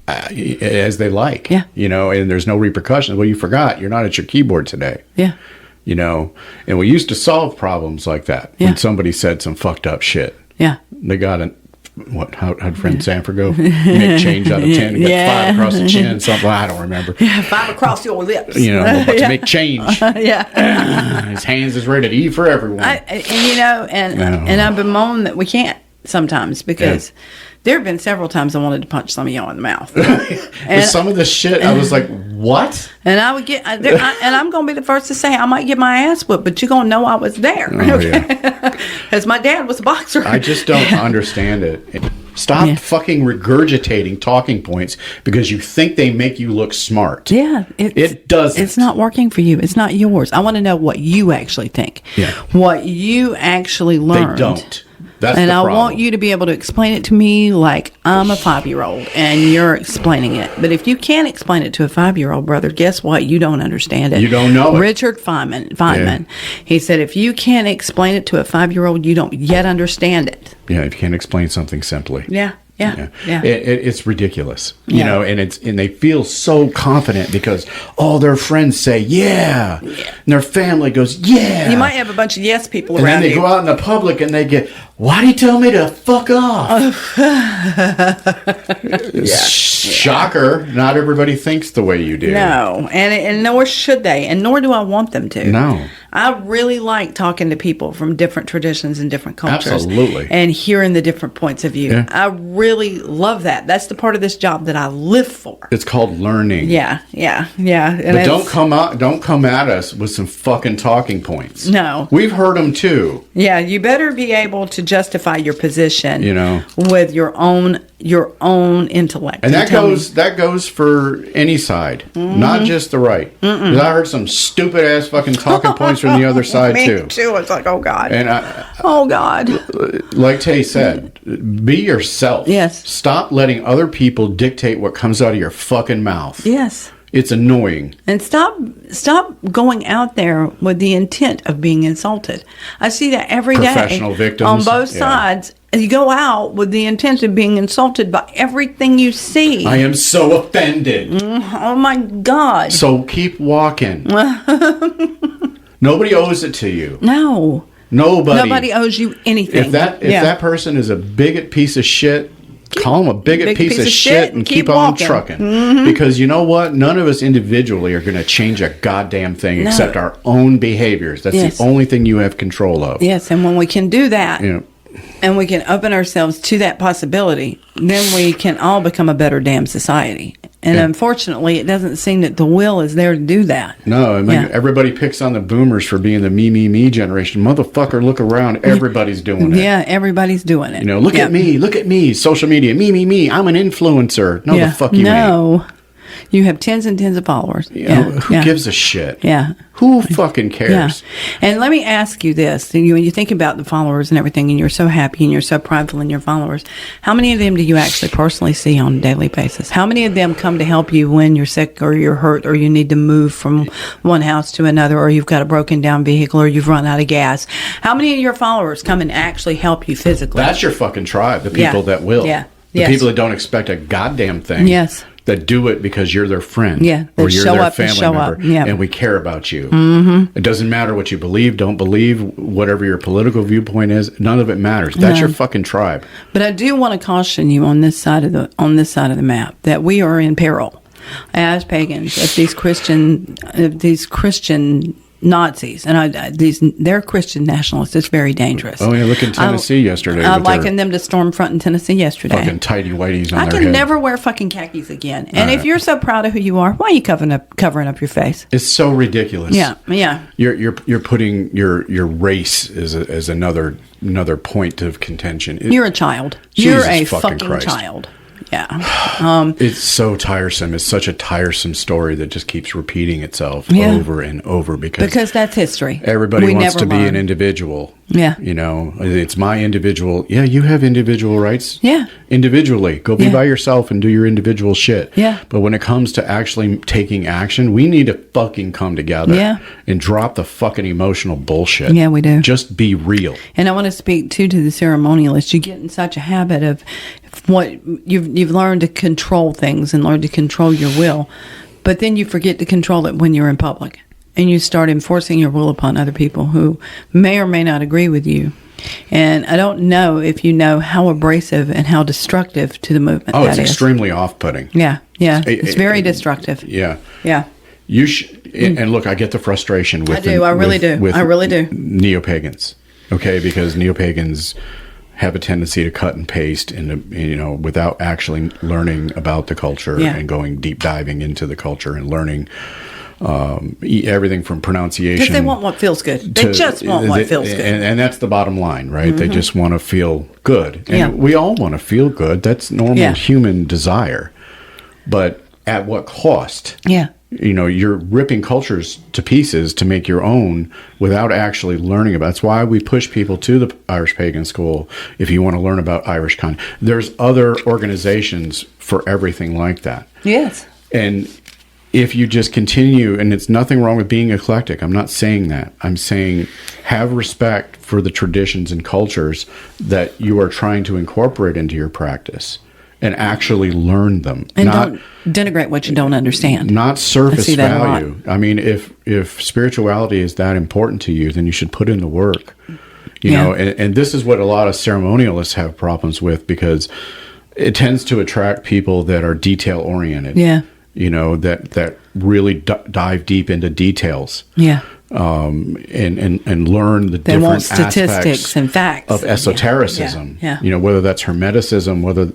Speaker 1: as they like.
Speaker 2: Yeah.
Speaker 1: You know, and there's no repercussions. Well, you forgot you're not at your keyboard today.
Speaker 2: Yeah.
Speaker 1: You know, and we used to solve problems like that
Speaker 2: Yeah.
Speaker 1: when somebody said some fucked up shit.
Speaker 2: Yeah.
Speaker 1: They got an how'd friend Sanford go? Make change out of 10, get
Speaker 2: Yeah.
Speaker 1: 5 across the chin, something. I don't remember.
Speaker 2: Yeah. 5 across your lips.
Speaker 1: You know, but to make change.
Speaker 2: Yeah.
Speaker 1: His hands is ready to eat for everyone.
Speaker 2: And I bemoan that we can't sometimes because there have been several times I wanted to punch some of y'all in the mouth.
Speaker 1: With some of the shit, I was like, what?
Speaker 2: And I would get, and I'm going to be the first to say I might get my ass whooped, but you're going to know I was there.
Speaker 1: Oh, yeah.
Speaker 2: Because my dad was a boxer.
Speaker 1: I just don't understand it. Stop fucking regurgitating talking points because you think they make you look smart.
Speaker 2: Yeah.
Speaker 1: It doesn't.
Speaker 2: It's not working for you. It's not yours. I want to know what you actually think.
Speaker 1: Yeah.
Speaker 2: What you actually learned.
Speaker 1: They don't. That's
Speaker 2: And
Speaker 1: the
Speaker 2: I
Speaker 1: problem.
Speaker 2: want you to be able to explain it to me like I'm a 5-year-old and you're explaining it. But if you can't explain it to a 5-year-old, brother, guess what? You don't understand it.
Speaker 1: You don't know it.
Speaker 2: Richard Feynman, he said, if you can't explain it to a 5-year-old, you don't yet understand it.
Speaker 1: Yeah, if you can't explain something simply.
Speaker 2: Yeah. Yeah. Yeah.
Speaker 1: It's ridiculous, you
Speaker 2: Yeah.
Speaker 1: know, and they feel so confident because all their friends say, yeah. And their family goes, yeah.
Speaker 2: You might have a bunch of yes people
Speaker 1: and
Speaker 2: around
Speaker 1: then they
Speaker 2: you.
Speaker 1: go out in the public and they get, why'd he tell me to fuck off? Shocker. Not everybody thinks the way you do.
Speaker 2: No, and nor should they, and nor do I want them to.
Speaker 1: No.
Speaker 2: I really like talking to people from different traditions and different cultures.
Speaker 1: Absolutely.
Speaker 2: And hearing the different points of view.
Speaker 1: Yeah.
Speaker 2: I really love that. That's the part of this job that I live for.
Speaker 1: It's called learning.
Speaker 2: Yeah. And
Speaker 1: But don't come at us with some fucking talking points.
Speaker 2: No.
Speaker 1: We've heard them too.
Speaker 2: Yeah, you better be able to justify your position,
Speaker 1: You know.
Speaker 2: with your own intellect.
Speaker 1: And that
Speaker 2: tell me-
Speaker 1: goes for any side, not just the right. 'Cause I heard some stupid ass fucking talking points from the other side
Speaker 2: Me
Speaker 1: too.
Speaker 2: too. It's like, oh God.
Speaker 1: And
Speaker 2: Oh God.
Speaker 1: like Tay said, be yourself.
Speaker 2: Yes.
Speaker 1: Stop letting other people dictate what comes out of your fucking mouth.
Speaker 2: Yes.
Speaker 1: It's annoying.
Speaker 2: And stop going out there with the intent of being insulted. I see that every day.
Speaker 1: Professional victims.
Speaker 2: On both
Speaker 1: Yeah.
Speaker 2: sides. You go out with the intent of being insulted by everything you see.
Speaker 1: I am so offended.
Speaker 2: Oh my God.
Speaker 1: So keep walking. Nobody owes it to you.
Speaker 2: No. Nobody owes you anything.
Speaker 1: If that person is a bigot piece of shit, call them a bigot piece of shit and keep on
Speaker 2: walking.
Speaker 1: trucking.
Speaker 2: Mm-hmm.
Speaker 1: Because you know what? None of us individually are going to change a goddamn thing
Speaker 2: No.
Speaker 1: except our own behaviors. That's
Speaker 2: Yes.
Speaker 1: the only thing you have control of.
Speaker 2: Yes, and when we can do that,
Speaker 1: You know,
Speaker 2: and we can open ourselves to that possibility, then we can all become a better damn society. And
Speaker 1: Yeah.
Speaker 2: unfortunately, it doesn't seem that the will is there to do that.
Speaker 1: no, I mean,
Speaker 2: Yeah.
Speaker 1: everybody picks on the boomers for being the me generation. Motherfucker, look around. Everybody's doing it.
Speaker 2: Yeah, everybody's doing it.
Speaker 1: You know, look
Speaker 2: Yeah.
Speaker 1: at me, social media, me. I'm an influencer. No, the fuck you ain't.
Speaker 2: No. You have tens and tens of followers.
Speaker 1: You know, who gives a shit?
Speaker 2: Yeah.
Speaker 1: Who fucking cares?
Speaker 2: Yeah. And let me ask you this. When you think about the followers and everything, and you're so happy and you're so prideful in your followers, how many of them do you actually personally see on a daily basis? How many of them come to help you when you're sick or you're hurt or you need to move from one house to another or you've got a broken down vehicle or you've run out of gas? How many of your followers come and actually help you physically?
Speaker 1: That's your fucking tribe. The people
Speaker 2: Yeah.
Speaker 1: that will.
Speaker 2: Yeah.
Speaker 1: The
Speaker 2: Yes.
Speaker 1: people that don't expect a goddamn thing.
Speaker 2: Yes.
Speaker 1: That do it because you're their friend.
Speaker 2: Yeah,
Speaker 1: Or
Speaker 2: that
Speaker 1: you're
Speaker 2: show
Speaker 1: their
Speaker 2: up and
Speaker 1: family
Speaker 2: show
Speaker 1: member.
Speaker 2: up. Yeah.
Speaker 1: And we care about you. Mm-hmm. It doesn't matter what you believe, don't believe, whatever your political viewpoint is. None of it matters. That's your fucking tribe.
Speaker 2: But I do want to caution you on this side of the map that we are in peril as pagans, as these Christian Nazis, and they're Christian nationalists. It's very dangerous.
Speaker 1: Oh, yeah, look in Tennessee yesterday.
Speaker 2: I
Speaker 1: with their
Speaker 2: likened them to Stormfront in Tennessee yesterday.
Speaker 1: fucking tighty whities on
Speaker 2: I
Speaker 1: their
Speaker 2: can
Speaker 1: head.
Speaker 2: never wear fucking khakis again. And if you're so proud of who you are, why are you covering up your face?
Speaker 1: It's so ridiculous.
Speaker 2: Yeah.
Speaker 1: You're putting your race as another point of contention.
Speaker 2: You're a child.
Speaker 1: Jesus
Speaker 2: You're a
Speaker 1: fucking
Speaker 2: fucking
Speaker 1: Christ.
Speaker 2: child. Yeah.
Speaker 1: It's so tiresome. It's such a tiresome story that just keeps repeating itself
Speaker 2: Yeah.
Speaker 1: over and over because
Speaker 2: that's history.
Speaker 1: everybody
Speaker 2: We
Speaker 1: wants
Speaker 2: never
Speaker 1: to be
Speaker 2: learn.
Speaker 1: an individual.
Speaker 2: Yeah.
Speaker 1: You know, it's my individual. Yeah, you have individual rights.
Speaker 2: Yeah.
Speaker 1: Individually. Go be
Speaker 2: Yeah.
Speaker 1: by yourself and do your individual shit.
Speaker 2: Yeah.
Speaker 1: But when it comes to actually taking action, we need to fucking come together
Speaker 2: Yeah.
Speaker 1: and drop the fucking emotional bullshit.
Speaker 2: Yeah, we do.
Speaker 1: Just be real.
Speaker 2: And I want to speak too to the ceremonialists. You get in such a habit of what you've learned to control things and learn to control your will, but then you forget to control it when you're in public, and you start enforcing your will upon other people who may or may not agree with you. And I don't know if you know how abrasive and how destructive to the movement
Speaker 1: Oh,
Speaker 2: that
Speaker 1: it's
Speaker 2: is.
Speaker 1: extremely off-putting.
Speaker 2: Yeah, it's very destructive.
Speaker 1: Yeah.
Speaker 2: Yeah.
Speaker 1: You and look, I get the frustration with
Speaker 2: I do. I really do.
Speaker 1: with
Speaker 2: I really do.
Speaker 1: neo-pagans. Okay, because neo-pagans have a tendency to cut and paste and without actually learning about the culture
Speaker 2: Yeah.
Speaker 1: and going deep diving into the culture and learning everything from pronunciation.
Speaker 2: Because they want what feels good. They just want what feels good.
Speaker 1: And that's the bottom line, right? They just want to feel good. And
Speaker 2: Yeah.
Speaker 1: we all want to feel good. That's normal
Speaker 2: Yeah.
Speaker 1: human desire. But at what cost?
Speaker 2: Yeah.
Speaker 1: You know, you're ripping cultures to pieces to make your own without actually learning about it. That's why we push people to the Irish Pagan School if you want to learn about Irish There's other organizations for everything like that.
Speaker 2: Yes.
Speaker 1: And if you just continue, and it's nothing wrong with being eclectic. I'm not saying that. I'm saying have respect for the traditions and cultures that you are trying to incorporate into your practice and actually learn them.
Speaker 2: And don't denigrate what you don't understand.
Speaker 1: Not surface
Speaker 2: see that a lot.
Speaker 1: value. I mean, if spirituality is that important to you, then you should put in the work. You know, and this is what a lot of ceremonialists have problems with, because it tends to attract people that are detail oriented.
Speaker 2: Yeah.
Speaker 1: You know, that really dive deep into details.
Speaker 2: Yeah.
Speaker 1: And learn the
Speaker 2: They want
Speaker 1: different
Speaker 2: statistics
Speaker 1: aspects
Speaker 2: and facts
Speaker 1: of esotericism.
Speaker 2: Yeah.
Speaker 1: You know, whether that's Hermeticism, whether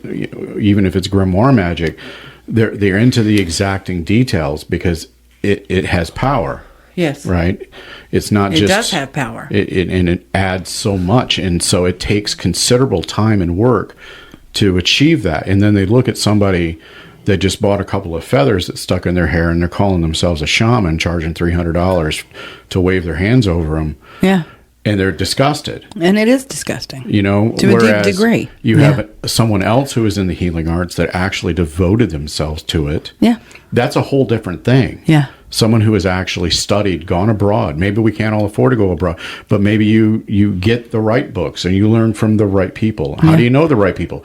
Speaker 1: even if it's grimoire magic, they're into the exacting details because it has power.
Speaker 2: Yes.
Speaker 1: Right. It's not
Speaker 2: It
Speaker 1: just
Speaker 2: does have power.
Speaker 1: And it adds so much, and so it takes considerable time and work to achieve that. And then they look at somebody that just bought a couple of feathers that stuck in their hair, and they're calling themselves a shaman, charging $300 to wave their hands over them.
Speaker 2: Yeah.
Speaker 1: And they're disgusted.
Speaker 2: And it is disgusting.
Speaker 1: You know,
Speaker 2: to a deep degree.
Speaker 1: You have someone else who is in the healing arts that actually devoted themselves to it.
Speaker 2: Yeah.
Speaker 1: That's a whole different thing.
Speaker 2: Yeah.
Speaker 1: Someone who has actually studied, gone abroad. Maybe we can't all afford to go abroad, but maybe you get the right books and you learn from the right people. How do you know the right people?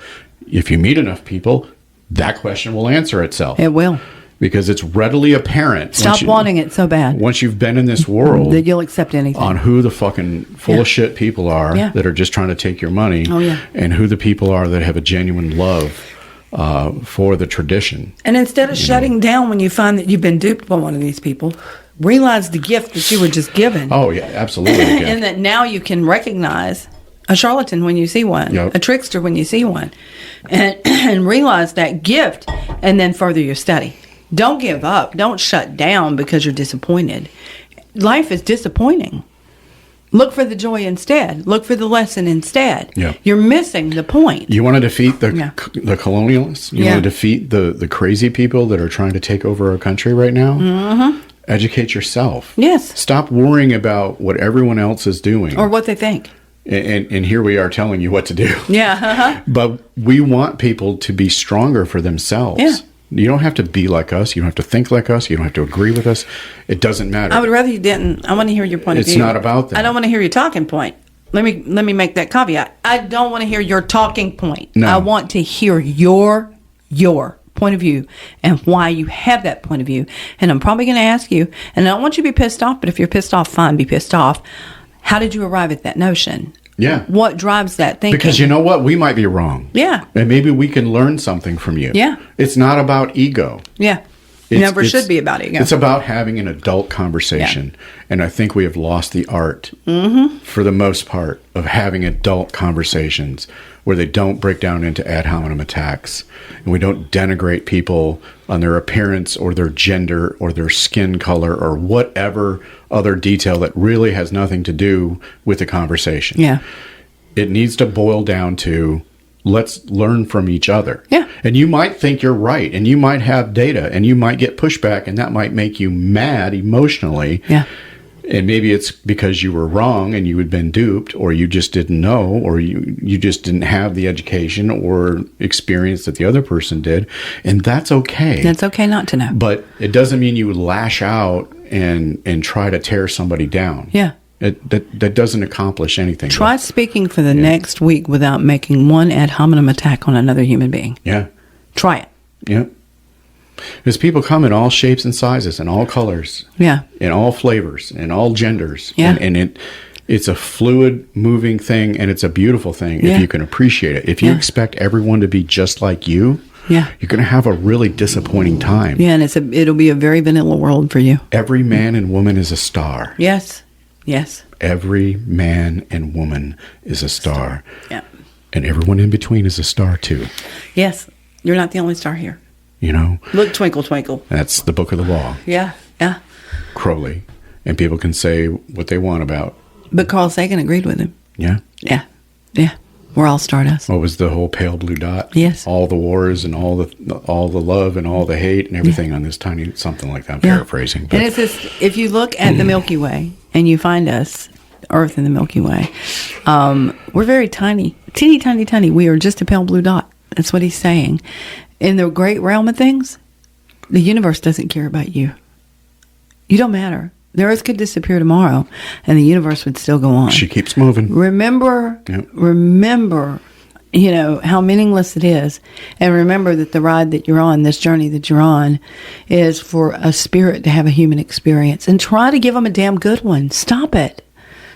Speaker 1: If you meet enough people, that question will answer itself.
Speaker 2: It will.
Speaker 1: Because it's readily apparent.
Speaker 2: Stop wanting it so bad.
Speaker 1: Once you've been in this world,
Speaker 2: that you'll accept anything.
Speaker 1: On who the fucking full of shit people are that are just trying to take your money.
Speaker 2: Oh, yeah.
Speaker 1: And who the people are that have a genuine love for the tradition.
Speaker 2: And instead of shutting down when you find that you've been duped by one of these people, realize the gift that you were just given.
Speaker 1: Oh, yeah, absolutely.
Speaker 2: And that now you can recognize a charlatan when you see one, a trickster when you see one, and realize that gift, and then further your study. Don't give up. Don't shut down because you're disappointed. Life is disappointing. Look for the joy instead. Look for the lesson instead.
Speaker 1: Yeah.
Speaker 2: You're missing the point.
Speaker 1: You want to defeat the colonialists? You want to defeat the crazy people that are trying to take over our country right now? Mm-hmm. Educate yourself.
Speaker 2: Yes.
Speaker 1: Stop worrying about what everyone else is doing.
Speaker 2: Or what they think.
Speaker 1: And here we are telling you what to do.
Speaker 2: Yeah. Uh-huh.
Speaker 1: But we want people to be stronger for themselves.
Speaker 2: Yeah.
Speaker 1: You don't have to be like us. You don't have to think like us. You don't have to agree with us. It doesn't matter.
Speaker 2: I would rather you didn't. I want to hear your point of view.
Speaker 1: It's not about that.
Speaker 2: I don't want to hear your talking point. Let me make that caveat. I don't want to hear your talking point.
Speaker 1: No.
Speaker 2: I want to hear your point of view and why you have that point of view. And I'm probably going to ask you, and I don't want you to be pissed off, but if you're pissed off, fine, be pissed off. How did you arrive at that notion?
Speaker 1: Yeah.
Speaker 2: What drives that thinking?
Speaker 1: Because you know what? We might be wrong.
Speaker 2: Yeah.
Speaker 1: And maybe we can learn something from you.
Speaker 2: Yeah.
Speaker 1: It's not about ego.
Speaker 2: Yeah. It never should be about ego.
Speaker 1: It's about having an adult conversation. Yeah. And I think we have lost the art, for the most part, of having adult conversations where they don't break down into ad hominem attacks. And we don't denigrate people on their appearance or their gender or their skin color or whatever other detail that really has nothing to do with the conversation.
Speaker 2: Yeah.
Speaker 1: It needs to boil down to, let's learn from each other.
Speaker 2: Yeah.
Speaker 1: And you might think you're right, and you might have data, and you might get pushback, and that might make you mad emotionally.
Speaker 2: Yeah.
Speaker 1: And maybe it's because you were wrong and you had been duped, or you just didn't know, or you just didn't have the education or experience that the other person did. And that's okay.
Speaker 2: That's okay not to know.
Speaker 1: But it doesn't mean you lash out and try to tear somebody down.
Speaker 2: Yeah.
Speaker 1: That doesn't accomplish anything.
Speaker 2: Try speaking for the next week without making one ad hominem attack on another human being.
Speaker 1: Yeah.
Speaker 2: Try it.
Speaker 1: Yeah. Because people come in all shapes and sizes and all colors.
Speaker 2: Yeah.
Speaker 1: In all flavors and all genders.
Speaker 2: Yeah.
Speaker 1: And it's a fluid, moving thing, and it's a beautiful thing
Speaker 2: Yeah.
Speaker 1: if you can appreciate it. If you expect everyone to be just like you, you're going to have a really disappointing time.
Speaker 2: Yeah, and it'll be a very vanilla world for you.
Speaker 1: Every man and woman is a star.
Speaker 2: Yes. Yes.
Speaker 1: Every man and woman is a star.
Speaker 2: Yeah.
Speaker 1: And everyone in between is a star too.
Speaker 2: Yes. You're not the only star here.
Speaker 1: You know?
Speaker 2: Look, twinkle, twinkle.
Speaker 1: That's the book of the law.
Speaker 2: Yeah. Yeah.
Speaker 1: Crowley. And people can say what they want about.
Speaker 2: But Carl Sagan agreed with him.
Speaker 1: Yeah?
Speaker 2: Yeah. Yeah. We're all stardust.
Speaker 1: What was the whole pale blue dot?
Speaker 2: Yes.
Speaker 1: All the wars and all the love and all the hate and everything on this tiny, something like that. I'm paraphrasing. But.
Speaker 2: And it's this, if you look at the Milky Way and you find us, Earth in the Milky Way, we're very tiny. Teeny, tiny, tiny. We are just a pale blue dot. That's what he's saying. In the great realm of things, The universe doesn't care about you. You don't matter. The earth could disappear tomorrow and the universe would still go on.
Speaker 1: She keeps moving.
Speaker 2: Remember, how meaningless it is. And remember that the ride that you're on, this journey that you're on, is for a spirit to have a human experience. And try to give them a damn good one. Stop it.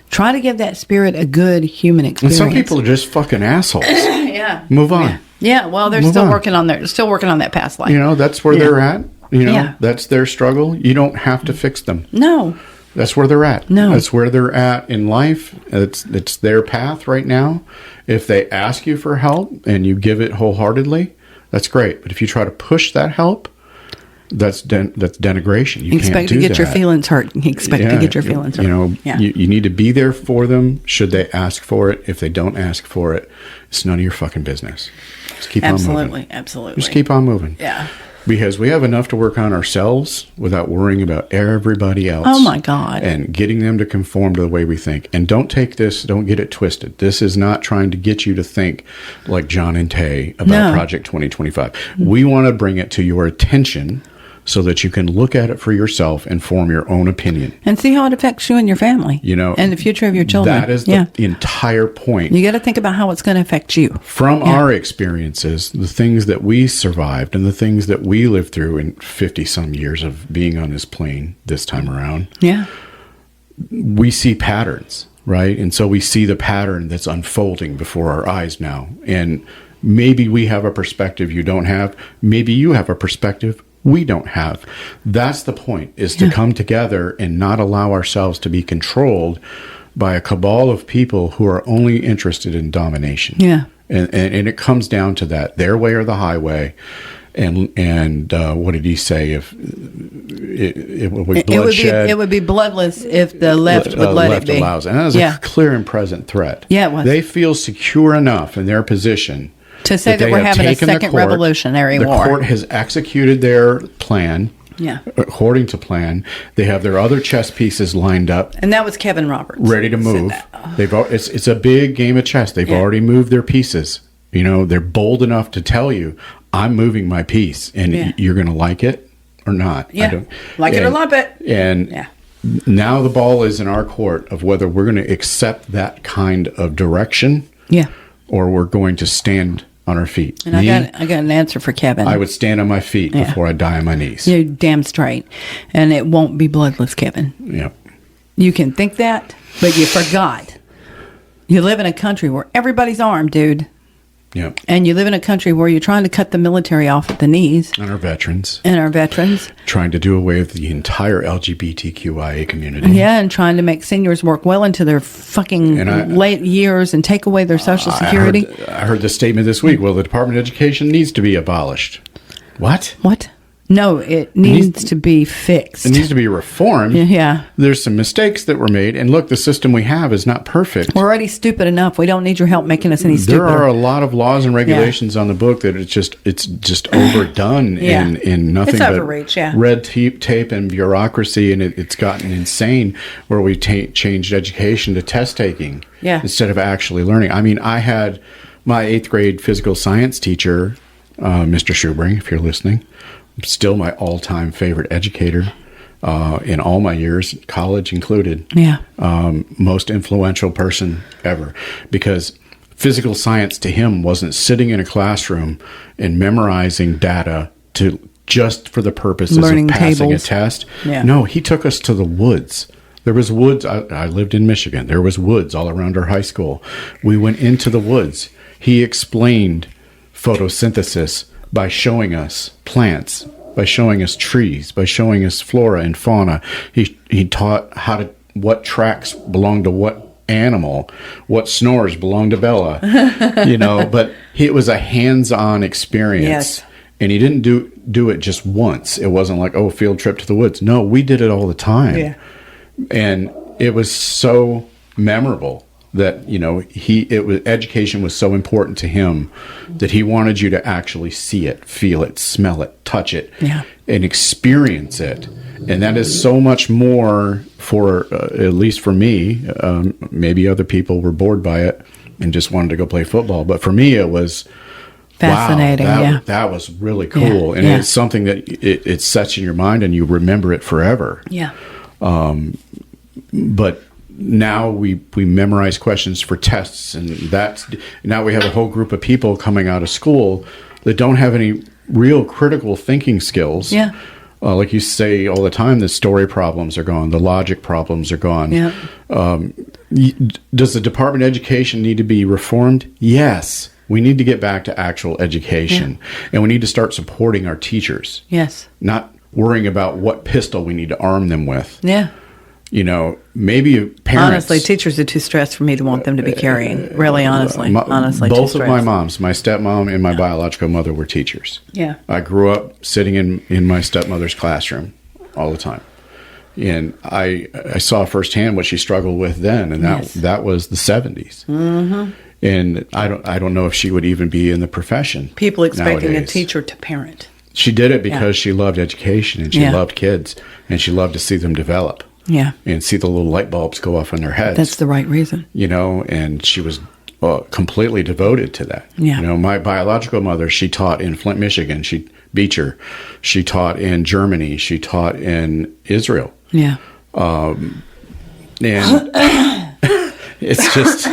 Speaker 2: Try to give that spirit a good human experience.
Speaker 1: And some people are just fucking assholes.
Speaker 2: Yeah.
Speaker 1: Move on.
Speaker 2: Yeah, well, they're still working on that past life.
Speaker 1: That's where they're at. That's their struggle. You don't have to fix them.
Speaker 2: No.
Speaker 1: That's where they're at.
Speaker 2: No.
Speaker 1: That's where they're at in life. It's their path right now. If they ask you for help and you give it wholeheartedly, that's great. But if you try to push that help, that's denigration. You
Speaker 2: expect to get your feelings hurt. You expect to get your feelings hurt.
Speaker 1: You need to be there for them should they ask for it. If they don't ask for it, it's none of your fucking business. Just keep on moving.
Speaker 2: Absolutely.
Speaker 1: Just keep on moving.
Speaker 2: Yeah.
Speaker 1: Because we have enough to work on ourselves without worrying about everybody else.
Speaker 2: Oh, my God.
Speaker 1: And getting them to conform to the way we think. And don't get it twisted. This is not trying to get you to think like John and Tay about Project 2025. We want to bring it to your attention so that you can look at it for yourself and form your own opinion.
Speaker 2: And see how it affects you and your family. And the future of your children.
Speaker 1: That is the entire point.
Speaker 2: You got to think about how it's going to affect you.
Speaker 1: From our experiences, the things that we survived and the things that we lived through in 50-some years of being on this plane this time around.
Speaker 2: Yeah.
Speaker 1: We see patterns, right? And so we see the pattern that's unfolding before our eyes now. And maybe we have a perspective you don't have. Maybe you have a perspective we don't have. That's the point, is to come together and not allow ourselves to be controlled by a cabal of people who are only interested in domination.
Speaker 2: Yeah.
Speaker 1: And it comes down to that, their way or the highway. And what did he say? If it would be bloodshed,
Speaker 2: it would be bloodless if the left would let it be.
Speaker 1: Allows it. And that was a clear and present threat.
Speaker 2: Yeah, it was.
Speaker 1: They feel secure enough in their position
Speaker 2: to say that we're having a second revolutionary war.
Speaker 1: The court has executed their plan.
Speaker 2: Yeah.
Speaker 1: According to plan, they have their other chess pieces lined up.
Speaker 2: And that was Kevin Roberts.
Speaker 1: Ready to move. It's a big game of chess. They've already moved their pieces. They're bold enough to tell you, I'm moving my piece, and you're going to like it or not.
Speaker 2: Yeah. It or lump it.
Speaker 1: And now the ball is in our court of whether we're going to accept that kind of direction.
Speaker 2: Yeah.
Speaker 1: Or we're going to stand on our feet.
Speaker 2: And I got an answer for Kevin.
Speaker 1: I would stand on my feet before I die on my knees.
Speaker 2: You're damn straight. And it won't be bloodless, Kevin.
Speaker 1: Yeah.
Speaker 2: You can think that, but you forgot. You live in a country where everybody's armed, dude.
Speaker 1: Yeah.
Speaker 2: And you live in a country where you're trying to cut the military off at the knees.
Speaker 1: And our veterans.
Speaker 2: Trying
Speaker 1: to do away with the entire LGBTQIA community.
Speaker 2: Yeah, and trying to make seniors work well into their fucking late years and take away their Social Security.
Speaker 1: I heard the statement this week, well, the Department of Education needs to be abolished. What?
Speaker 2: No, it needs to be fixed.
Speaker 1: It needs to be reformed.
Speaker 2: Yeah.
Speaker 1: There's some mistakes that were made. And look, the system we have is not perfect.
Speaker 2: We're already stupid enough. We don't need your help making us any stupider.
Speaker 1: There are a lot of laws and regulations on the book that it's just overdone in nothing but red tape and bureaucracy. And it's gotten insane where we changed education to test taking instead of actually learning. I mean, I had my 8th grade physical science teacher, Mr. Schubring, if you're listening, still my all-time favorite educator in all my years, college included.
Speaker 2: Yeah.
Speaker 1: Most influential person ever. Because physical science to him wasn't sitting in a classroom and memorizing data just for the purposes
Speaker 2: learning
Speaker 1: of passing
Speaker 2: tables.
Speaker 1: A test.
Speaker 2: Yeah.
Speaker 1: No, he took us to the woods. There was woods. I lived in Michigan. There was woods all around our high school. We went into the woods. He explained photosynthesis by showing us plants, by showing us trees, by showing us flora and fauna. He taught what tracks belong to what animal, what snores belong to Bella, but it was a hands-on experience.
Speaker 2: Yes.
Speaker 1: And he didn't do it just once. It wasn't like, field trip to the woods. No, we did it all the time.
Speaker 2: Yeah.
Speaker 1: And it was so memorable that education was so important to him that he wanted you to actually see it, feel it, smell it, touch it, and experience it. And that is so much more for at least for me. Maybe other people were bored by it and just wanted to go play football, but for me it was
Speaker 2: Fascinating.
Speaker 1: Wow, that was really cool. And it's something that it sets in your mind and you remember it forever.
Speaker 2: Yeah.
Speaker 1: But now we memorize questions for tests, and now we have a whole group of people coming out of school that don't have any real critical thinking skills.
Speaker 2: Yeah.
Speaker 1: Like you say all the time, the story problems are gone, the logic problems are gone.
Speaker 2: Yeah.
Speaker 1: Does the Department of Education need to be reformed? Yes. We need to get back to actual education, and we need to start supporting our teachers.
Speaker 2: Yes.
Speaker 1: Not worrying about what pistol we need to arm them with.
Speaker 2: Yeah.
Speaker 1: You know, maybe parents...
Speaker 2: Honestly, teachers are too stressed for me to want them to be carrying. Really, honestly.
Speaker 1: Both of my moms, my stepmom and my biological mother, were teachers.
Speaker 2: Yeah.
Speaker 1: I grew up sitting in my stepmother's classroom all the time. And I saw firsthand what she struggled with then, and that was the 70s. Mm-hmm. And I don't know if she would even be in the profession.
Speaker 2: People expecting
Speaker 1: nowadays.
Speaker 2: a teacher to parent.
Speaker 1: She did it because she loved education, and she loved kids, and she loved to see them develop.
Speaker 2: Yeah.
Speaker 1: And see the little light bulbs go off in their heads.
Speaker 2: That's the right reason.
Speaker 1: You know, and she was completely devoted to that.
Speaker 2: Yeah.
Speaker 1: You know, my biological mother, she taught in Flint, Michigan. Beecher. She taught in Germany. She taught in Israel.
Speaker 2: Yeah.
Speaker 1: And it's just,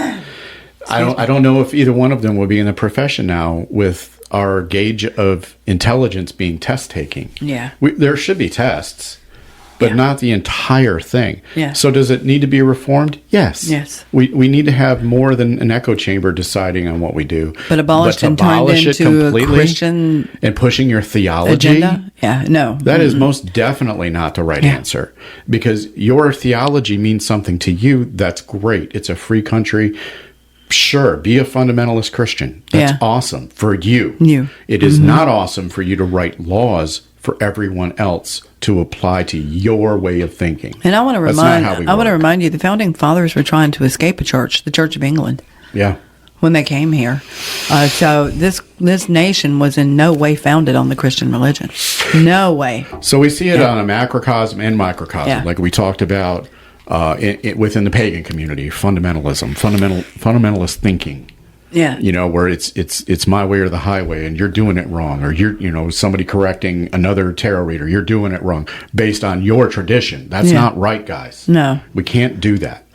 Speaker 1: I don't know if either one of them will be in the profession now with our gauge of intelligence being test taking.
Speaker 2: Yeah.
Speaker 1: There should be tests, but not the entire thing.
Speaker 2: Yeah.
Speaker 1: So does it need to be reformed? Yes.
Speaker 2: Yes.
Speaker 1: We need to have more than an echo chamber deciding on what we do.
Speaker 2: But abolished and turned into a Christian
Speaker 1: and pushing your theology.
Speaker 2: Agenda? Yeah, no.
Speaker 1: That is most definitely not the right answer. Because your theology means something to you. That's great. It's a free country. Sure, be a fundamentalist Christian. That's awesome for you. It is not awesome for you to write laws for everyone else to apply to your way of thinking.
Speaker 2: And I want to remind you, the founding fathers were trying to escape a church, the Church of England.
Speaker 1: Yeah.
Speaker 2: When they came here. So this nation was in no way founded on the Christian religion. No way.
Speaker 1: So we see it on a macrocosm and microcosm, like we talked about within the pagan community, fundamentalist thinking.
Speaker 2: Yeah.
Speaker 1: You know, where it's my way or the highway, and you're doing it wrong, or somebody correcting another tarot reader, you're doing it wrong based on your tradition. That's not right, guys.
Speaker 2: No.
Speaker 1: We can't do that.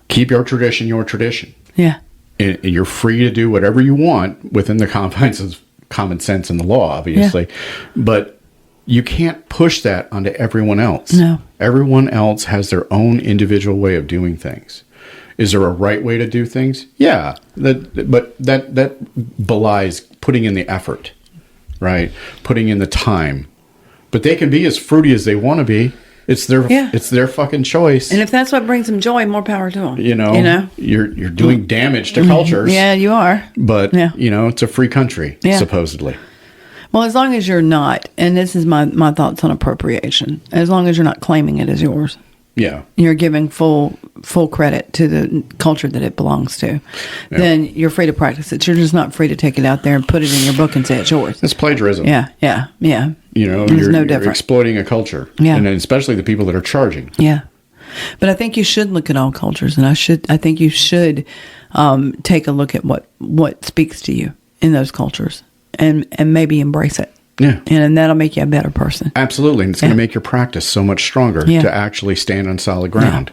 Speaker 1: Keep your tradition your tradition.
Speaker 2: Yeah.
Speaker 1: And you're free to do whatever you want within the confines of common sense and the law, obviously. Yeah. But you can't push that onto everyone else.
Speaker 2: No.
Speaker 1: Everyone else has their own individual way of doing things. Is there a right way to do things? Yeah, but that belies putting in the effort, right? Putting in the time. But they can be as fruity as they want to be. It's their fucking choice.
Speaker 2: And if that's what brings them joy, more power to them.
Speaker 1: You're doing damage to cultures.
Speaker 2: Yeah, you are.
Speaker 1: But it's a free country, supposedly.
Speaker 2: Well, as long as you're not, and this is my thoughts on appropriation, as long as you're not claiming it as yours.
Speaker 1: Yeah.
Speaker 2: You're giving full credit to the culture that it belongs to. Then you're free to practice it. You're just not free to take it out there and put it in your book and say it's yours.
Speaker 1: It's plagiarism.
Speaker 2: Yeah.
Speaker 1: You're exploiting a culture.
Speaker 2: Yeah.
Speaker 1: And especially the people that are charging.
Speaker 2: Yeah. But I think you should look at all cultures, and I think you should take a look at what speaks to you in those cultures and maybe embrace it.
Speaker 1: Yeah.
Speaker 2: And that'll make you a better person.
Speaker 1: Absolutely. And it's going to make your practice so much stronger to actually stand on solid ground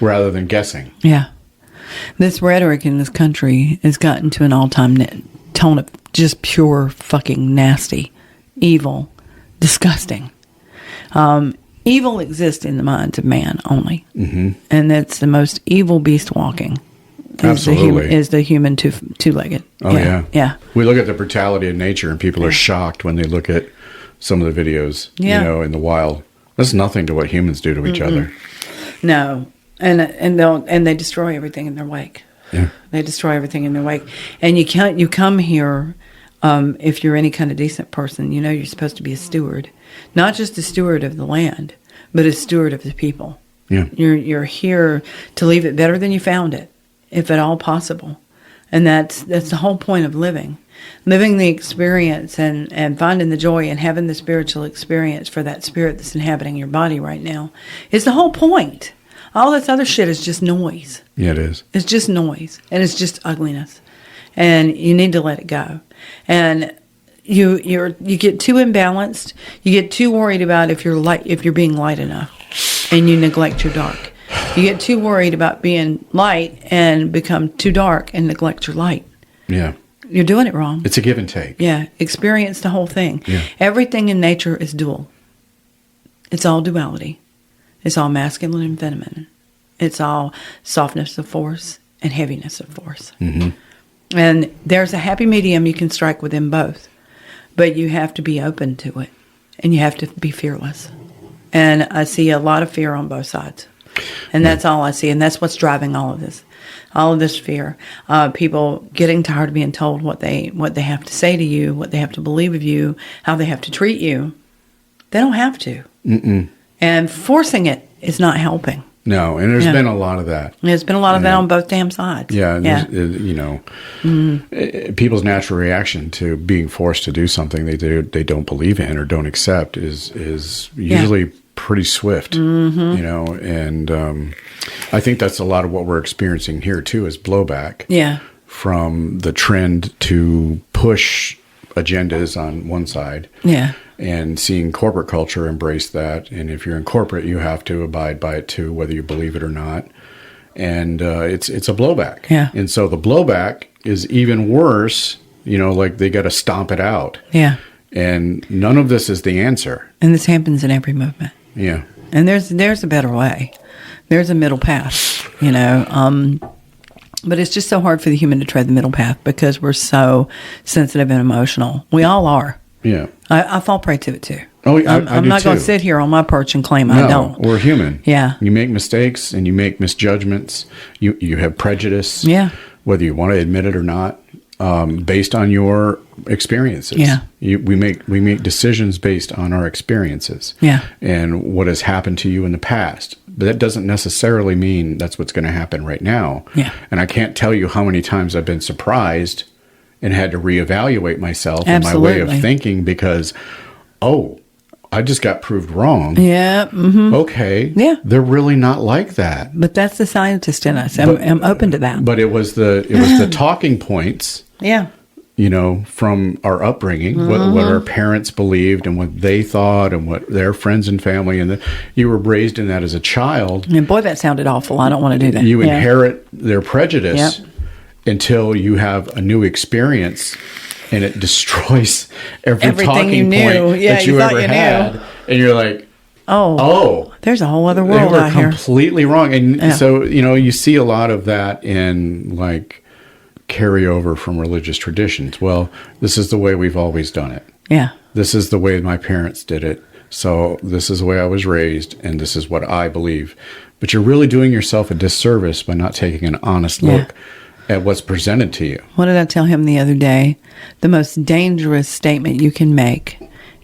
Speaker 1: rather than guessing.
Speaker 2: Yeah. This rhetoric in this country has gotten to an all-time tone of just pure fucking nasty, evil, disgusting. Evil exists in the minds of man only. Mm-hmm. And that's the most evil beast walking.
Speaker 1: Absolutely.
Speaker 2: Is the human two-legged.
Speaker 1: Oh, yeah.
Speaker 2: Yeah.
Speaker 1: We look at the brutality of nature, and people are shocked when they look at some of the videos, in the wild. That's nothing to what humans do to each other.
Speaker 2: No. And they destroy everything in their wake.
Speaker 1: Yeah.
Speaker 2: They destroy everything in their wake. And you come here, if you're any kind of decent person, you're supposed to be a steward. Not just a steward of the land, but a steward of the people.
Speaker 1: Yeah.
Speaker 2: You're here to leave it better than you found it, if at all possible. And that's the whole point of living the experience and finding the joy and having the spiritual experience for that spirit that's inhabiting your body right now is the whole point. All this other shit is just noise.
Speaker 1: Yeah, it is.
Speaker 2: It's just noise, and it's just ugliness. and you need to let it go. And you get too imbalanced. You get too worried about if you're being light enough, and you neglect your dark. You get too worried about being light and become too dark and neglect your light.
Speaker 1: Yeah.
Speaker 2: You're doing it wrong.
Speaker 1: It's a give and take.
Speaker 2: Yeah. Experience the whole thing.
Speaker 1: Yeah.
Speaker 2: Everything in nature is dual. It's all duality. It's all masculine and feminine. It's all softness of force and heaviness of force.
Speaker 1: Mm-hmm.
Speaker 2: And there's a happy medium you can strike within both. But you have to be open to it. And you have to be fearless. And I see a lot of fear on both sides. And that's all I see. And that's what's driving all of this. All of this fear. People getting tired of being told what they have to say to you, what they have to believe of you, how they have to treat you. They don't have to.
Speaker 1: Mm-mm.
Speaker 2: And forcing it is not helping.
Speaker 1: No, and there's been a lot of that.
Speaker 2: There's been a lot of that on both damn sides.
Speaker 1: Yeah. People's natural reaction to being forced to do something they don't believe in or don't accept is usually pretty swift. Mm-hmm. And I think that's a lot of what we're experiencing here too, is blowback.
Speaker 2: Yeah.
Speaker 1: From the trend to push agendas on one side.
Speaker 2: Yeah.
Speaker 1: And seeing corporate culture embrace that. And if you're in corporate, you have to abide by it too, whether you believe it or not. And it's a blowback.
Speaker 2: Yeah.
Speaker 1: And so the blowback is even worse, like they got to stomp it out.
Speaker 2: Yeah.
Speaker 1: And none of this is the answer.
Speaker 2: And this happens in every movement.
Speaker 1: Yeah.
Speaker 2: And there's a better way. There's a middle path, But it's just so hard for the human to tread the middle path because we're so sensitive and emotional. We all are.
Speaker 1: Yeah.
Speaker 2: I fall prey to it too.
Speaker 1: Oh,
Speaker 2: I'm not going to sit here on my perch and claim I don't.
Speaker 1: We're human.
Speaker 2: Yeah.
Speaker 1: You make mistakes and you make misjudgments. You have prejudice.
Speaker 2: Yeah.
Speaker 1: Whether you want to admit it or not, based on your experiences.
Speaker 2: Yeah.
Speaker 1: We make decisions based on our experiences.
Speaker 2: Yeah.
Speaker 1: And what has happened to you in the past. But that doesn't necessarily mean that's what's going to happen right now.
Speaker 2: Yeah.
Speaker 1: And I can't tell you how many times I've been surprised and had to reevaluate myself and my way of thinking because, I just got proved wrong.
Speaker 2: Yeah. Mm-hmm.
Speaker 1: Okay.
Speaker 2: Yeah.
Speaker 1: They're really not like that.
Speaker 2: But that's the scientist in us. I'm open to that.
Speaker 1: But it was the talking points.
Speaker 2: Yeah.
Speaker 1: From our upbringing, what our parents believed and what they thought and what their friends and family, and you were raised in that as a child.
Speaker 2: And boy, that sounded awful. I don't want to do that.
Speaker 1: You inherit their prejudice until you have a new experience, and it destroys everything talking point that you ever had. And you're like, there's a whole other world out here. Completely wrong. And so, you see a lot of that in like carryover from religious traditions. Well, this is the way we've always done it.
Speaker 2: Yeah.
Speaker 1: This is the way my parents did it. So this is the way I was raised, and this is what I believe. But you're really doing yourself a disservice by not taking an honest look at what's presented to you.
Speaker 2: What did I tell him the other day? The most dangerous statement you can make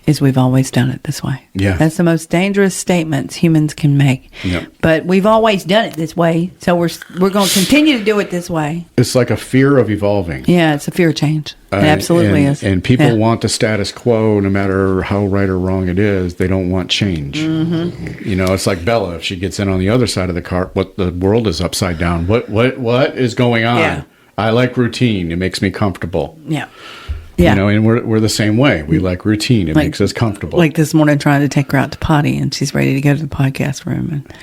Speaker 2: is we've always done it this way.
Speaker 1: Yeah.
Speaker 2: That's the most dangerous statements humans can make.
Speaker 1: Yep.
Speaker 2: But we've always done it this way, so we're going to continue to do it this way.
Speaker 1: It's like a fear of evolving.
Speaker 2: Yeah, it's a fear of change. It absolutely is.
Speaker 1: And people want the status quo, no matter how right or wrong it is. They don't want change. Mm-hmm. It's like Bella. If she gets in on the other side of the cart, the world is upside down. What is going on?
Speaker 2: Yeah.
Speaker 1: I like routine. It makes me comfortable.
Speaker 2: Yeah. Yeah.
Speaker 1: And we're the same way. We like routine. It makes us comfortable.
Speaker 2: Like this morning, trying to take her out to potty, and she's ready to go to the podcast room. And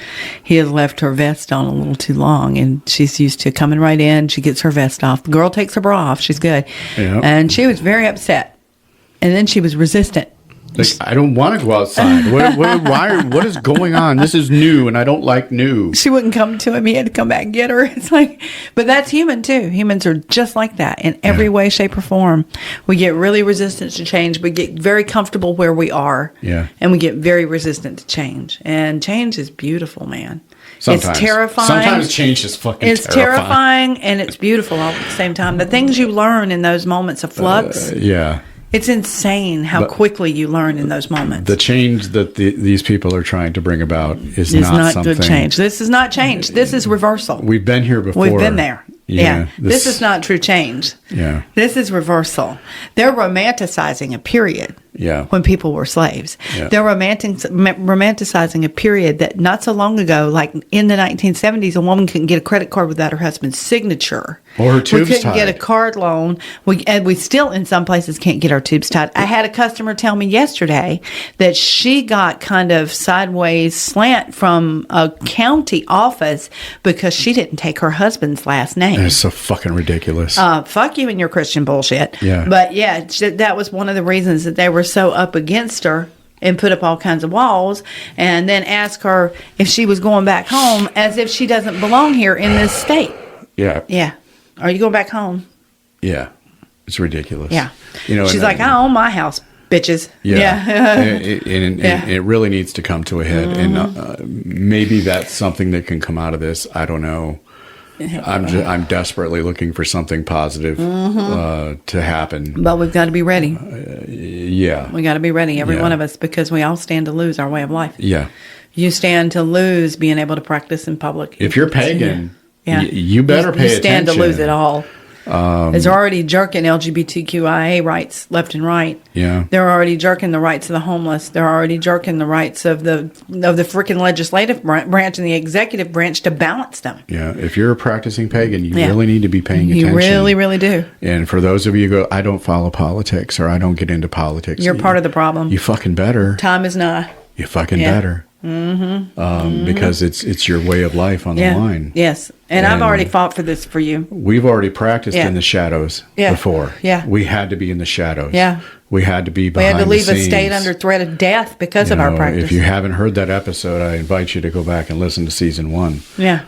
Speaker 2: he has left her vest on a little too long, and she's used to coming right in. She gets her vest off. The girl takes her bra off. She's good. Yep. And she was very upset. And then she was resistant.
Speaker 1: Like, I don't want to go outside. What is going on? This is new, and I don't like new.
Speaker 2: She wouldn't come to him. He had to come back and get her. It's like, but that's human too. Humans are just like that in every way, shape, or form. We get really resistant to change. We get very comfortable where we are. Yeah. And we get very resistant to change. And change is beautiful, man.
Speaker 1: Sometimes.
Speaker 2: It's terrifying.
Speaker 1: Sometimes change is fucking terrifying.
Speaker 2: It's terrifying and it's beautiful all at the same time. The things you learn in those moments of flux. It's insane how quickly you learn in those moments. The
Speaker 1: change that these people are trying to bring about is not something.
Speaker 2: Good change. This is not change. This is reversal.
Speaker 1: We've been here before.
Speaker 2: We've been there. Yeah. This is not true change.
Speaker 1: Yeah.
Speaker 2: This is reversal. They're romanticizing a period.
Speaker 1: Yeah.
Speaker 2: When people were slaves.
Speaker 1: Yeah.
Speaker 2: They're romanticizing a period that not so long ago, like in the 1970s, a woman couldn't get a credit card without her husband's signature.
Speaker 1: Or her tubes
Speaker 2: We couldn't
Speaker 1: tied.
Speaker 2: get a card loan. And we still, in some places, can't get our tubes tied. I had a customer tell me yesterday that she got kind of sideways slant from a county office because she didn't take her husband's last name.
Speaker 1: That's so fucking ridiculous.
Speaker 2: Fuck you and your Christian bullshit.
Speaker 1: Yeah.
Speaker 2: But yeah, that was one of the reasons that they were so up against her and put up all kinds of walls and then ask her if she was going back home as if she doesn't belong here in this state.
Speaker 1: Yeah.
Speaker 2: Yeah. Are you going back home?
Speaker 1: Yeah. It's ridiculous.
Speaker 2: Yeah.
Speaker 1: You know,
Speaker 2: She's like, I own my house, bitches.
Speaker 1: Yeah. And it really needs to come to a head.
Speaker 2: Mm-hmm.
Speaker 1: And maybe that's something that can come out of this. I don't know. I'm desperately looking for something positive to happen.
Speaker 2: But we've got to be ready.
Speaker 1: Yeah.
Speaker 2: We got to be ready, every
Speaker 1: Yeah.
Speaker 2: one of us, because we all stand to lose our way of life.
Speaker 1: Yeah.
Speaker 2: You stand to lose being able to practice in public.
Speaker 1: If you're pagan,
Speaker 2: Yeah.
Speaker 1: you better pay
Speaker 2: You stand
Speaker 1: attention.
Speaker 2: to lose it all. They're already jerking LGBTQIA rights left and right.
Speaker 1: Yeah.
Speaker 2: They're already jerking the rights of the homeless. They're already jerking the rights of the freaking legislative branch and the executive branch to balance them.
Speaker 1: Yeah. If you're a practicing pagan, you
Speaker 2: Yeah.
Speaker 1: really need to be paying attention.
Speaker 2: You really, really do.
Speaker 1: And for those of you who go, I don't follow politics or I don't get into politics.
Speaker 2: You're part of the problem.
Speaker 1: You fucking better.
Speaker 2: Time is nigh.
Speaker 1: You fucking
Speaker 2: Yeah.
Speaker 1: better. Because it's your way of life on the
Speaker 2: Yeah.
Speaker 1: line.
Speaker 2: Yes. And I've
Speaker 1: And-
Speaker 2: already fought for this for you.
Speaker 1: We've already practiced
Speaker 2: Yeah.
Speaker 1: in the shadows
Speaker 2: Yeah.
Speaker 1: before.
Speaker 2: Yeah.
Speaker 1: We had to be in the shadows.
Speaker 2: Yeah.
Speaker 1: We had to be
Speaker 2: We
Speaker 1: behind
Speaker 2: had to leave
Speaker 1: the
Speaker 2: a
Speaker 1: scenes.
Speaker 2: state under threat of death because
Speaker 1: You
Speaker 2: of our
Speaker 1: know,
Speaker 2: practice.
Speaker 1: If you haven't heard that episode, I invite you to go back and listen to season 1.
Speaker 2: Yeah.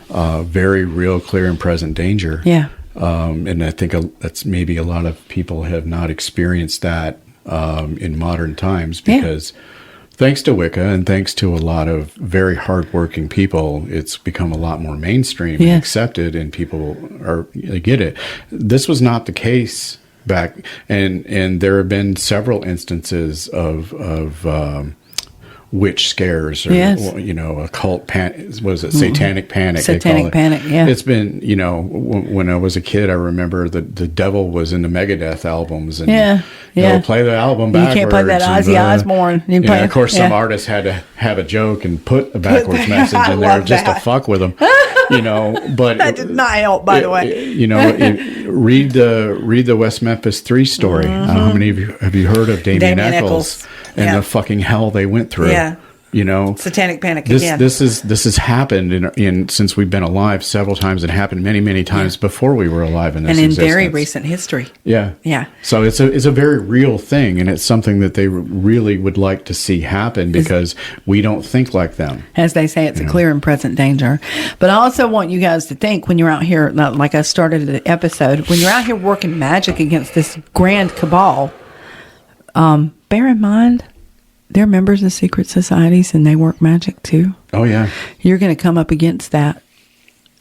Speaker 1: Very real, clear, and present danger.
Speaker 2: Yeah.
Speaker 1: And I think that's maybe a lot of people have not experienced that in modern times because thanks to Wicca and thanks to a lot of very hardworking people, it's become a lot more mainstream and
Speaker 2: Yes.
Speaker 1: accepted, and people get it. This was not the case back, and there have been several instances of witch scares or
Speaker 2: Yes.
Speaker 1: occult satanic panic, they
Speaker 2: Satanic
Speaker 1: call it.
Speaker 2: panic, yeah.
Speaker 1: It's been when I was a kid, I remember the devil was in the Megadeth albums and
Speaker 2: Yeah, yeah.
Speaker 1: play the album
Speaker 2: You
Speaker 1: backwards.
Speaker 2: can't play that
Speaker 1: and,
Speaker 2: Ozzy Osbourne. You play-
Speaker 1: of course some
Speaker 2: yeah.
Speaker 1: artists had to have a joke and put a backwards
Speaker 2: that-
Speaker 1: message
Speaker 2: I
Speaker 1: in there
Speaker 2: love
Speaker 1: just
Speaker 2: that.
Speaker 1: to fuck with them. But
Speaker 2: That did not help, by the way.
Speaker 1: read the West Memphis 3 story. I don't know how many of you have you heard of Damien
Speaker 2: Damien
Speaker 1: Eccles
Speaker 2: Eccles.
Speaker 1: and
Speaker 2: Yeah.
Speaker 1: the fucking hell they went through.
Speaker 2: Yeah. Satanic panic again.
Speaker 1: This has happened in since we've been alive several times, and happened many times before we were alive in this
Speaker 2: and in
Speaker 1: existence.
Speaker 2: very recent history.
Speaker 1: Yeah.
Speaker 2: Yeah.
Speaker 1: So it's a very real thing, and it's something that they really would like to see happen because we don't think like them.
Speaker 2: As they say, it's a clear and present danger. But I also want you guys to think when you're out here, like I started the episode, when you're out here working magic against this grand cabal, bear in mind, they're members of secret societies and they work magic too.
Speaker 1: Oh yeah.
Speaker 2: You're going to come up against that,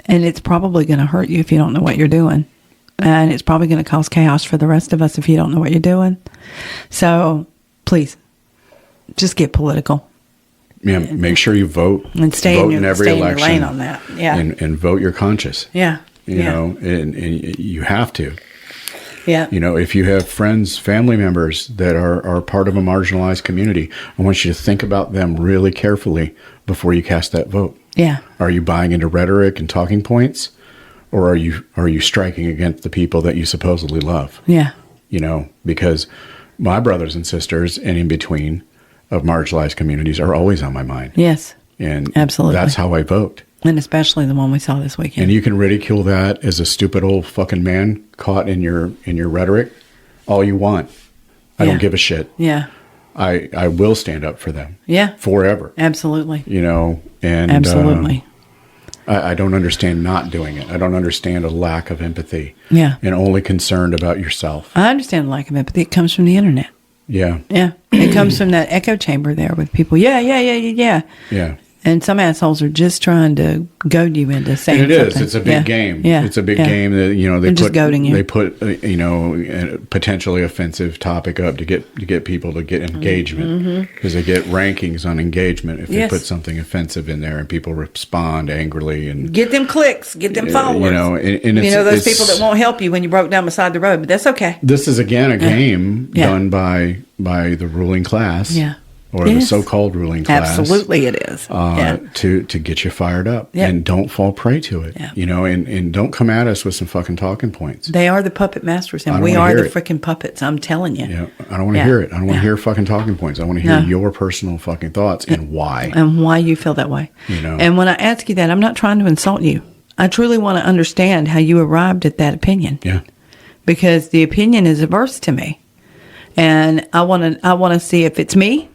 Speaker 2: and it's probably going to hurt you if you don't know what you're doing. And it's probably going to cause chaos for the rest of us if you don't know what you're doing. So please, just get political.
Speaker 1: Yeah. Make sure you vote
Speaker 2: And stay
Speaker 1: vote
Speaker 2: in your,
Speaker 1: every
Speaker 2: stay in your
Speaker 1: election
Speaker 2: lane on that. Yeah.
Speaker 1: and vote your conscience.
Speaker 2: Yeah.
Speaker 1: You know, and you have to.
Speaker 2: Yeah.
Speaker 1: If you have friends, family members that are part of a marginalized community, I want you to think about them really carefully before you cast that vote.
Speaker 2: Yeah.
Speaker 1: Are you buying into rhetoric and talking points, or are you striking against the people that you supposedly love?
Speaker 2: Yeah.
Speaker 1: Because my brothers and sisters and in between of marginalized communities are always on my mind.
Speaker 2: Yes.
Speaker 1: And
Speaker 2: Absolutely.
Speaker 1: that's how I vote.
Speaker 2: And especially the one we saw this weekend.
Speaker 1: And you can ridicule that as a stupid old fucking man caught in your rhetoric all you want. I don't give a shit.
Speaker 2: Yeah.
Speaker 1: I will stand up for them.
Speaker 2: Yeah.
Speaker 1: Forever.
Speaker 2: Absolutely.
Speaker 1: And
Speaker 2: Absolutely.
Speaker 1: I don't understand not doing it. I don't understand a lack of empathy.
Speaker 2: Yeah.
Speaker 1: And only concerned about yourself.
Speaker 2: I understand lack of empathy. It comes from the internet.
Speaker 1: Yeah.
Speaker 2: Yeah. It comes from that echo chamber there with people. Yeah.
Speaker 1: Yeah.
Speaker 2: And some assholes are just trying to goad you into saying
Speaker 1: And it is.
Speaker 2: something.
Speaker 1: It's a big game.
Speaker 2: Yeah.
Speaker 1: It's a big game that,
Speaker 2: They're just goading you.
Speaker 1: They put, a potentially offensive topic up to get people to get engagement because they get rankings on engagement if they put something offensive in there and people respond angrily and
Speaker 2: get them clicks, get them followers.
Speaker 1: And it's,
Speaker 2: those people that won't help you when you broke down beside the road, but that's okay.
Speaker 1: This is again a game done by the ruling class.
Speaker 2: Yeah.
Speaker 1: Or the so-called ruling class.
Speaker 2: Absolutely it is.
Speaker 1: To get you fired up.
Speaker 2: Yeah.
Speaker 1: And don't fall prey to it.
Speaker 2: Yeah.
Speaker 1: And don't come at us with some fucking talking points.
Speaker 2: They are the puppet masters, and we are the freaking puppets. I'm telling you.
Speaker 1: Yeah. I don't want to hear it. I don't want to hear fucking talking points. I want to hear your personal fucking thoughts and why.
Speaker 2: And why you feel that way. And when I ask you that, I'm not trying to insult you. I truly want to understand how you arrived at that opinion.
Speaker 1: Yeah.
Speaker 2: Because the opinion is averse to me. And I want to see if it's me.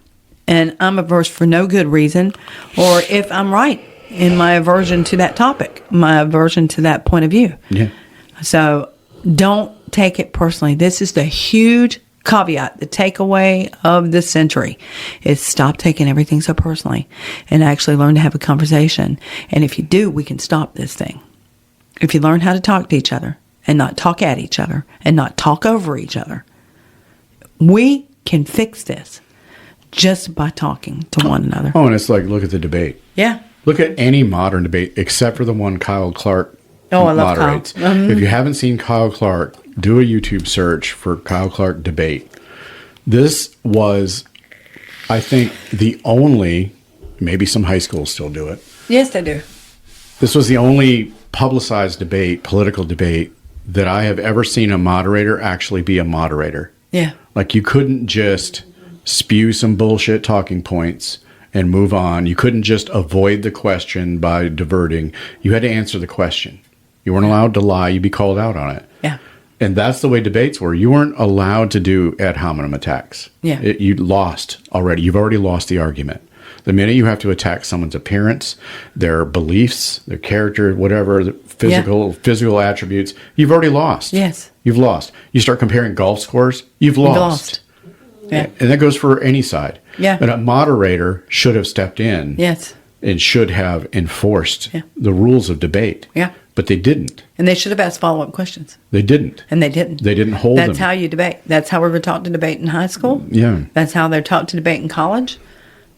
Speaker 2: And I'm averse for no good reason, or if I'm right in my aversion to that topic, my aversion to that point of view.
Speaker 1: Yeah.
Speaker 2: So don't take it personally. This is the huge caveat, the takeaway of the century is stop taking everything so personally and actually learn to have a conversation. And if you do, we can stop this thing. If you learn how to talk to each other and not talk at each other and not talk over each other, we can fix this. Just by talking to one another.
Speaker 1: Oh, and it's like, look at the debate.
Speaker 2: Yeah.
Speaker 1: Look at any modern debate except for the one Kyle Clark
Speaker 2: I love
Speaker 1: moderates.
Speaker 2: Kyle. Mm-hmm.
Speaker 1: If you haven't seen Kyle Clark, do a YouTube search for Kyle Clark debate. This was, I think, the only, maybe some high schools still do it.
Speaker 2: Yes, they do.
Speaker 1: This was the only publicized debate, political debate, that I have ever seen a moderator actually be a moderator.
Speaker 2: Yeah.
Speaker 1: Like you couldn't just spew some bullshit talking points and move on. You couldn't just avoid the question by diverting. You had to answer the question. You weren't allowed to lie. You'd be called out on it.
Speaker 2: Yeah.
Speaker 1: And that's the way debates were. You weren't allowed to do ad hominem attacks.
Speaker 2: Yeah.
Speaker 1: You lost already. You've already lost the argument. The minute you have to attack someone's appearance, their beliefs, their character, whatever, the physical attributes, you've already lost.
Speaker 2: Yes.
Speaker 1: You've lost. You start comparing golf scores, you've lost.
Speaker 2: Yeah.
Speaker 1: And that goes for any side.
Speaker 2: Yeah.
Speaker 1: And a moderator should have stepped in.
Speaker 2: Yes.
Speaker 1: And should have enforced the rules of debate.
Speaker 2: Yeah.
Speaker 1: But they didn't.
Speaker 2: And they should have asked follow-up questions.
Speaker 1: They didn't.
Speaker 2: And they didn't.
Speaker 1: They didn't hold them.
Speaker 2: That's how you debate. That's how we were taught to debate in high school.
Speaker 1: Yeah.
Speaker 2: That's how they're taught to debate in college.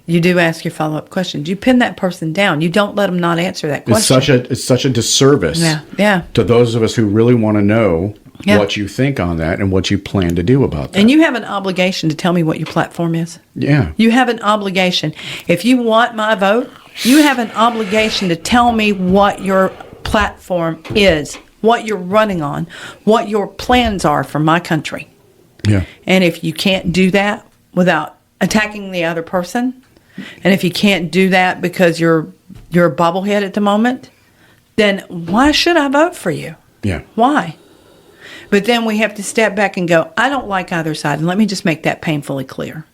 Speaker 2: You do ask your follow-up questions. You pin that person down. You don't let them not answer that question.
Speaker 1: It's such a disservice to those of us who really want to know what you think on that and what you plan to do about that.
Speaker 2: And you have an obligation to tell me what your platform is.
Speaker 1: Yeah.
Speaker 2: You have an obligation. If you want my vote, you have an obligation to tell me what your platform is, what you're running on, what your plans are for my country.
Speaker 1: Yeah.
Speaker 2: And if you can't do that without attacking the other person, and if you can't do that because you're a bobblehead at the moment, then why should I vote for you?
Speaker 1: Yeah.
Speaker 2: Why? But then we have to step back and go, I don't like either side. And let me just make that painfully clear.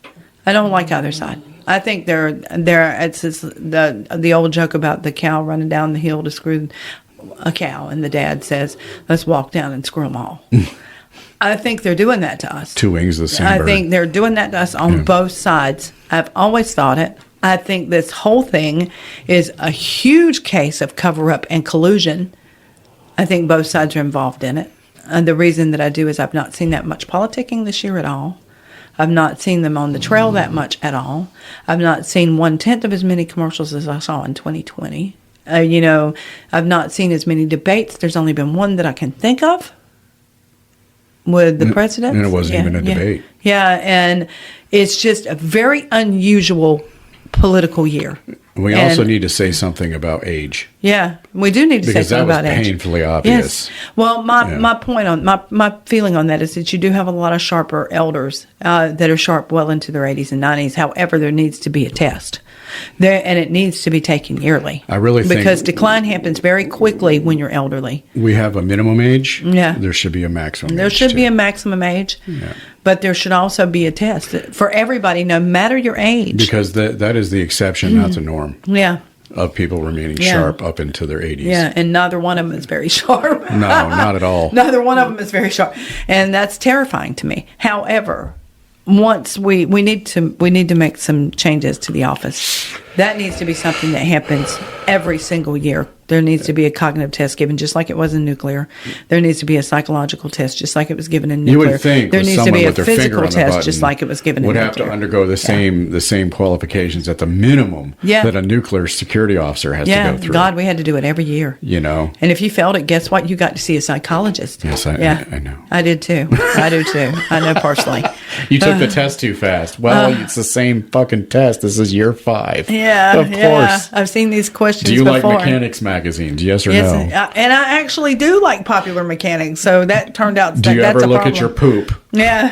Speaker 2: I don't like either side. I think it's the old joke about the cow running down the hill to screw a cow, and the dad says, let's walk down and screw them all. I think they're doing that to us.
Speaker 1: Two wings of the same bird.
Speaker 2: I think they're doing that to us on both sides. I've always thought it. I think this whole thing is a huge case of cover-up and collusion. I think both sides are involved in it. And the reason that I do is I've not seen that much politicking this year at all. I've not seen them on the trail that much at all. I've not seen 1/10 of as many commercials as I saw in 2020. I've not seen as many debates. There's only been one that I can think of with the president.
Speaker 1: And it wasn't even a debate.
Speaker 2: Yeah, and it's just a very unusual political year.
Speaker 1: We also need to say something about age.
Speaker 2: Yeah, we do need to say something about age.
Speaker 1: Because that was painfully obvious.
Speaker 2: Yes. Well, my point on my feeling on that is that you do have a lot of sharper elders that are sharp well into their 80s and 90s. However, there needs to be a test. And it needs to be taken yearly.
Speaker 1: I really think
Speaker 2: because decline happens very quickly when you're elderly.
Speaker 1: We have a minimum age.
Speaker 2: Yeah.
Speaker 1: There should be a maximum age.
Speaker 2: There should be a maximum age. Yeah. But there should also be a test for everybody, no matter your age.
Speaker 1: Because that is the exception, not the norm.
Speaker 2: Yeah.
Speaker 1: Of people remaining sharp up into their 80s.
Speaker 2: Yeah, and neither one of them is very sharp.
Speaker 1: No, not at all.
Speaker 2: Neither one of them is very sharp. And that's terrifying to me. However, once we need to make some changes to the office. That needs to be something that happens every single year. There needs to be a cognitive test given, just like it was in nuclear. There needs to be a psychological test, just like it was given in nuclear.
Speaker 1: You would think
Speaker 2: there needs to be a
Speaker 1: with their finger
Speaker 2: physical
Speaker 1: on the
Speaker 2: test,
Speaker 1: button
Speaker 2: just like it was given in
Speaker 1: would
Speaker 2: nuclear.
Speaker 1: have to undergo the same qualifications at the minimum that a nuclear security officer has to go through.
Speaker 2: God, we had to do it every year.
Speaker 1: You know.
Speaker 2: And if you failed it, guess what? You got to see a psychologist.
Speaker 1: Yes, I know.
Speaker 2: I did too. I do too. I know personally.
Speaker 1: You took the test too fast. Well, it's the same fucking test. This is year 5.
Speaker 2: Yeah,
Speaker 1: of course.
Speaker 2: I've seen these questions.
Speaker 1: Do you
Speaker 2: before.
Speaker 1: like mechanics magazines? Yes or
Speaker 2: yes,
Speaker 1: no?
Speaker 2: And I actually do like popular mechanics. So that turned out.
Speaker 1: Do you
Speaker 2: that's
Speaker 1: ever
Speaker 2: a
Speaker 1: look
Speaker 2: problem.
Speaker 1: at your poop?
Speaker 2: Yeah,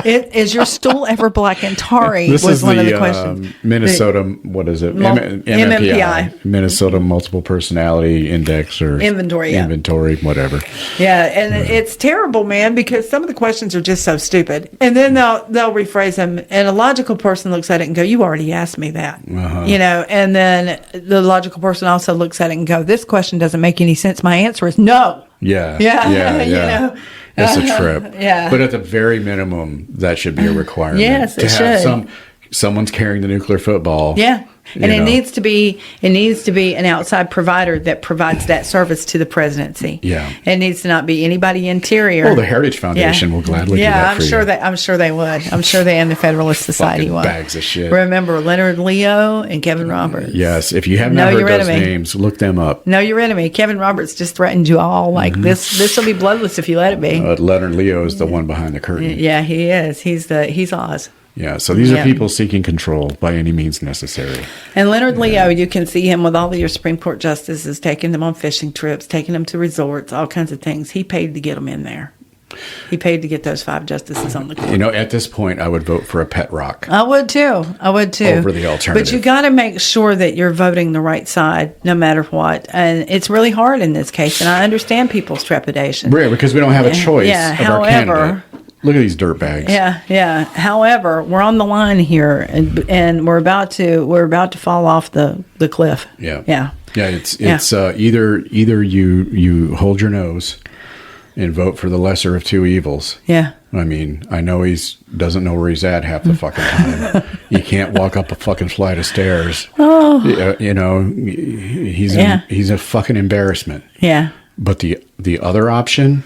Speaker 2: Is your stool ever black and tarry?
Speaker 1: This
Speaker 2: was
Speaker 1: is
Speaker 2: one
Speaker 1: the
Speaker 2: of the questions.
Speaker 1: Minnesota. What is it?
Speaker 2: MMPI.
Speaker 1: Minnesota Multiple Personality Index or
Speaker 2: Inventory. Yeah.
Speaker 1: Inventory, whatever.
Speaker 2: Yeah, and it's terrible, man, because some of the questions are just so stupid, and then they'll rephrase them, and a logical person looks at it and go, "You already asked me that," you know, and then the logical person also looks at it and go, "This question doesn't make any sense. My answer is no."
Speaker 1: Yeah.
Speaker 2: You know?
Speaker 1: It's a trip.
Speaker 2: Yeah.
Speaker 1: But at the very minimum, that should be a requirement.
Speaker 2: Yes, it
Speaker 1: should. Someone's carrying the nuclear football.
Speaker 2: Yeah. And it needs to be an outside provider that provides that service to the presidency.
Speaker 1: Yeah.
Speaker 2: It needs to not be anybody interior.
Speaker 1: Well, the Heritage Foundation will gladly do that for you.
Speaker 2: I'm sure they would. I'm sure they and the Federalist Society
Speaker 1: Fucking
Speaker 2: would.
Speaker 1: bags of shit.
Speaker 2: Remember Leonard Leo and Kevin Roberts.
Speaker 1: Yes, if you have not heard those names, look them up.
Speaker 2: Know your enemy. Kevin Roberts just threatened you all like this will be bloodless if you let it be.
Speaker 1: Leonard Leo is the one behind the curtain.
Speaker 2: Yeah, he is. He's Oz.
Speaker 1: Yeah, so these are people seeking control by any means necessary.
Speaker 2: And Leonard Leo, you can see him with all of your Supreme Court justices, taking them on fishing trips, taking them to resorts, all kinds of things. He paid to get them in there. He paid to get those 5 justices on the court.
Speaker 1: You know, at this point, I would vote for a pet rock.
Speaker 2: I would too. Over
Speaker 1: the alternative.
Speaker 2: But you got to make sure that you're voting the right side, no matter what. And it's really hard in this case, and I understand people's trepidation.
Speaker 1: Right, because we don't have a choice of our candidate. Look at these dirtbags.
Speaker 2: Yeah. However, we're on the line here, and we're about to fall off the cliff.
Speaker 1: Yeah. It's either you hold your nose and vote for the lesser of two evils.
Speaker 2: Yeah.
Speaker 1: I mean, I know doesn't know where he's at half the fucking time. He can't walk up a fucking flight of stairs.
Speaker 2: Oh.
Speaker 1: You know, he's a fucking embarrassment.
Speaker 2: Yeah.
Speaker 1: But the other option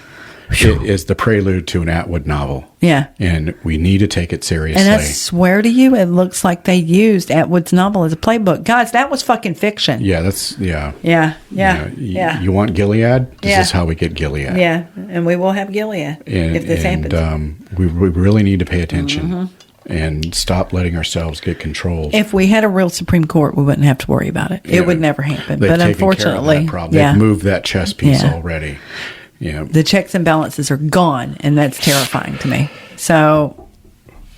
Speaker 1: is the prelude to an Atwood novel.
Speaker 2: Yeah.
Speaker 1: And we need to take it seriously.
Speaker 2: And I swear to you, it looks like they used Atwood's novel as a playbook. Guys, that was fucking fiction.
Speaker 1: Yeah,
Speaker 2: Yeah.
Speaker 1: You want Gilead? This is how we get Gilead.
Speaker 2: Yeah, and we will have Gilead if this happens.
Speaker 1: We really need to pay attention and stop letting ourselves get controlled.
Speaker 2: If we had a real Supreme Court, we wouldn't have to worry about it. It would never happen. But unfortunately,
Speaker 1: they've moved that chess piece already. Yeah.
Speaker 2: The checks and balances are gone, and that's terrifying to me. So,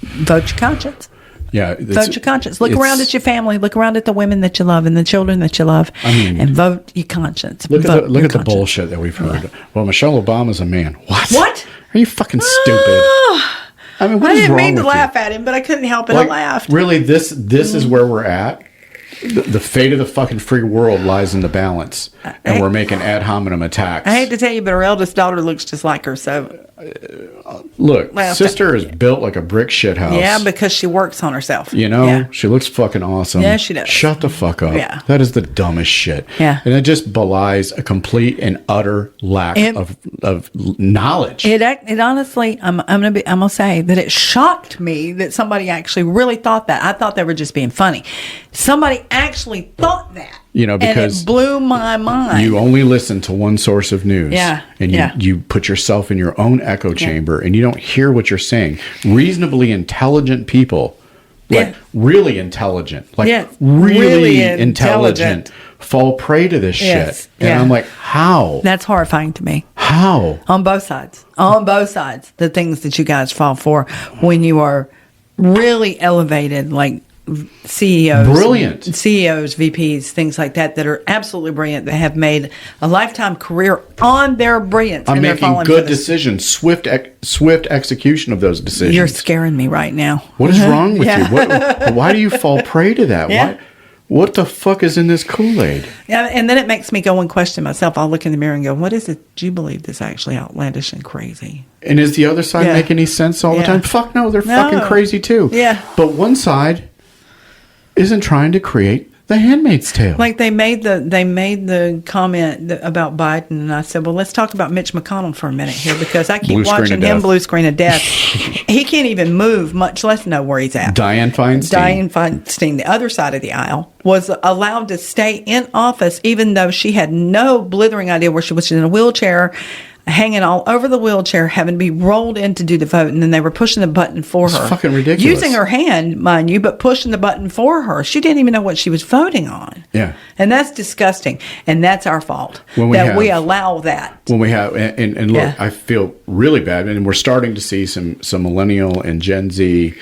Speaker 2: vote your conscience.
Speaker 1: Yeah.
Speaker 2: Vote your conscience. Look around at your family. Look around at the women that you love and the children that you love, and vote your conscience.
Speaker 1: Look at the bullshit that we've heard. Yeah. Well, Michelle Obama's a man. What? Are you fucking stupid? I mean, what is wrong with you?
Speaker 2: I didn't mean to laugh at him, but I couldn't help it. I laughed.
Speaker 1: Really, this is where we're at. The fate of the fucking free world lies in the balance, and we're making ad hominem attacks.
Speaker 2: I hate to tell you, but her eldest daughter looks just like her. So,
Speaker 1: look, sister is built like a brick shithouse.
Speaker 2: Yeah, because she works on herself.
Speaker 1: You know, she looks fucking awesome.
Speaker 2: Yeah, she does.
Speaker 1: Shut the fuck up.
Speaker 2: Yeah,
Speaker 1: that is the dumbest shit.
Speaker 2: Yeah,
Speaker 1: and it just belies a complete and utter lack of knowledge.
Speaker 2: It honestly, I'm gonna say that it shocked me that somebody actually really thought that. I thought they were just being funny. Somebody actually thought that.
Speaker 1: You know, because
Speaker 2: and it blew my mind.
Speaker 1: You only listen to one source of news.
Speaker 2: Yeah.
Speaker 1: And you put yourself in your own echo chamber and you don't hear what you're saying. Reasonably intelligent people, really intelligent, really intelligent, fall prey to this shit. And I'm like, how?
Speaker 2: That's horrifying to me.
Speaker 1: How?
Speaker 2: On both sides. On both sides. The things that you guys fall for when you are really elevated, like CEOs, VPs, things like that are absolutely brilliant, that have made a lifetime career on their brilliance.
Speaker 1: I'm making good decisions, swift execution of those decisions.
Speaker 2: You're scaring me right now.
Speaker 1: What is wrong with you? Why do you fall prey to that?
Speaker 2: Yeah.
Speaker 1: What the fuck is in this Kool-Aid?
Speaker 2: Yeah, and then it makes me go and question myself. I'll look in the mirror and go, what is it you believe that's actually outlandish and crazy?
Speaker 1: And is the other side make any sense all the time? Fuck no, they're fucking crazy too.
Speaker 2: Yeah.
Speaker 1: But one side isn't trying to create The Handmaid's Tale.
Speaker 2: Like they made the comment about Biden, and I said, well, let's talk about Mitch McConnell for a minute here, because I keep watching him blue screen of death. He can't even move, much less know where he's at.
Speaker 1: Dianne
Speaker 2: Feinstein, the other side of the aisle, was allowed to stay in office even though she had no blithering idea where she was. In a wheelchair, hanging all over the wheelchair, having to be rolled in to do the vote, and then they were pushing the button for her.
Speaker 1: It's fucking ridiculous.
Speaker 2: Using her hand, mind you, but pushing the button for her. She didn't even know what she was voting on.
Speaker 1: Yeah.
Speaker 2: And that's disgusting. And that's our fault. We allow that.
Speaker 1: When we have, and look, I feel really bad, and we're starting to see some millennial and Gen Z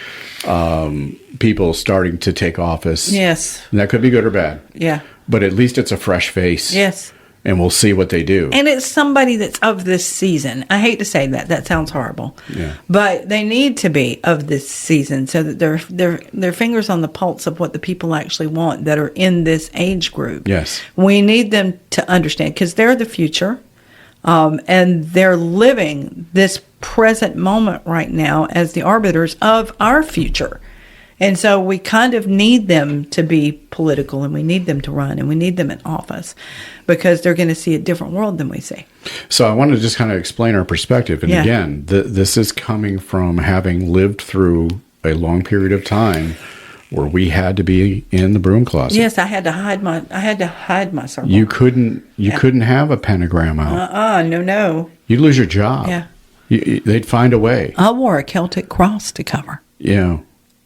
Speaker 1: people starting to take office.
Speaker 2: Yes.
Speaker 1: And that could be good or bad.
Speaker 2: Yeah.
Speaker 1: But at least it's a fresh face.
Speaker 2: Yes.
Speaker 1: And we'll see what they do.
Speaker 2: And it's somebody that's of this season. I hate to say that. That sounds horrible.
Speaker 1: Yeah.
Speaker 2: But they need to be of this season so that their fingers on the pulse of what the people actually want that are in this age group.
Speaker 1: Yes.
Speaker 2: We need them to understand, because they're the future. And they're living this present moment right now as the arbiters of our future. And so we kind of need them to be political, and we need them to run, and we need them in office, because they're going to see a different world than we see.
Speaker 1: So I want to just kind of explain our perspective. And again, this is coming from having lived through a long period of time where we had to be in the broom closet.
Speaker 2: Yes, I had to hide my circle.
Speaker 1: You couldn't have a pentagram out.
Speaker 2: No.
Speaker 1: You'd lose your job.
Speaker 2: Yeah.
Speaker 1: They'd find a way.
Speaker 2: I wore a Celtic cross to cover.
Speaker 1: Yeah.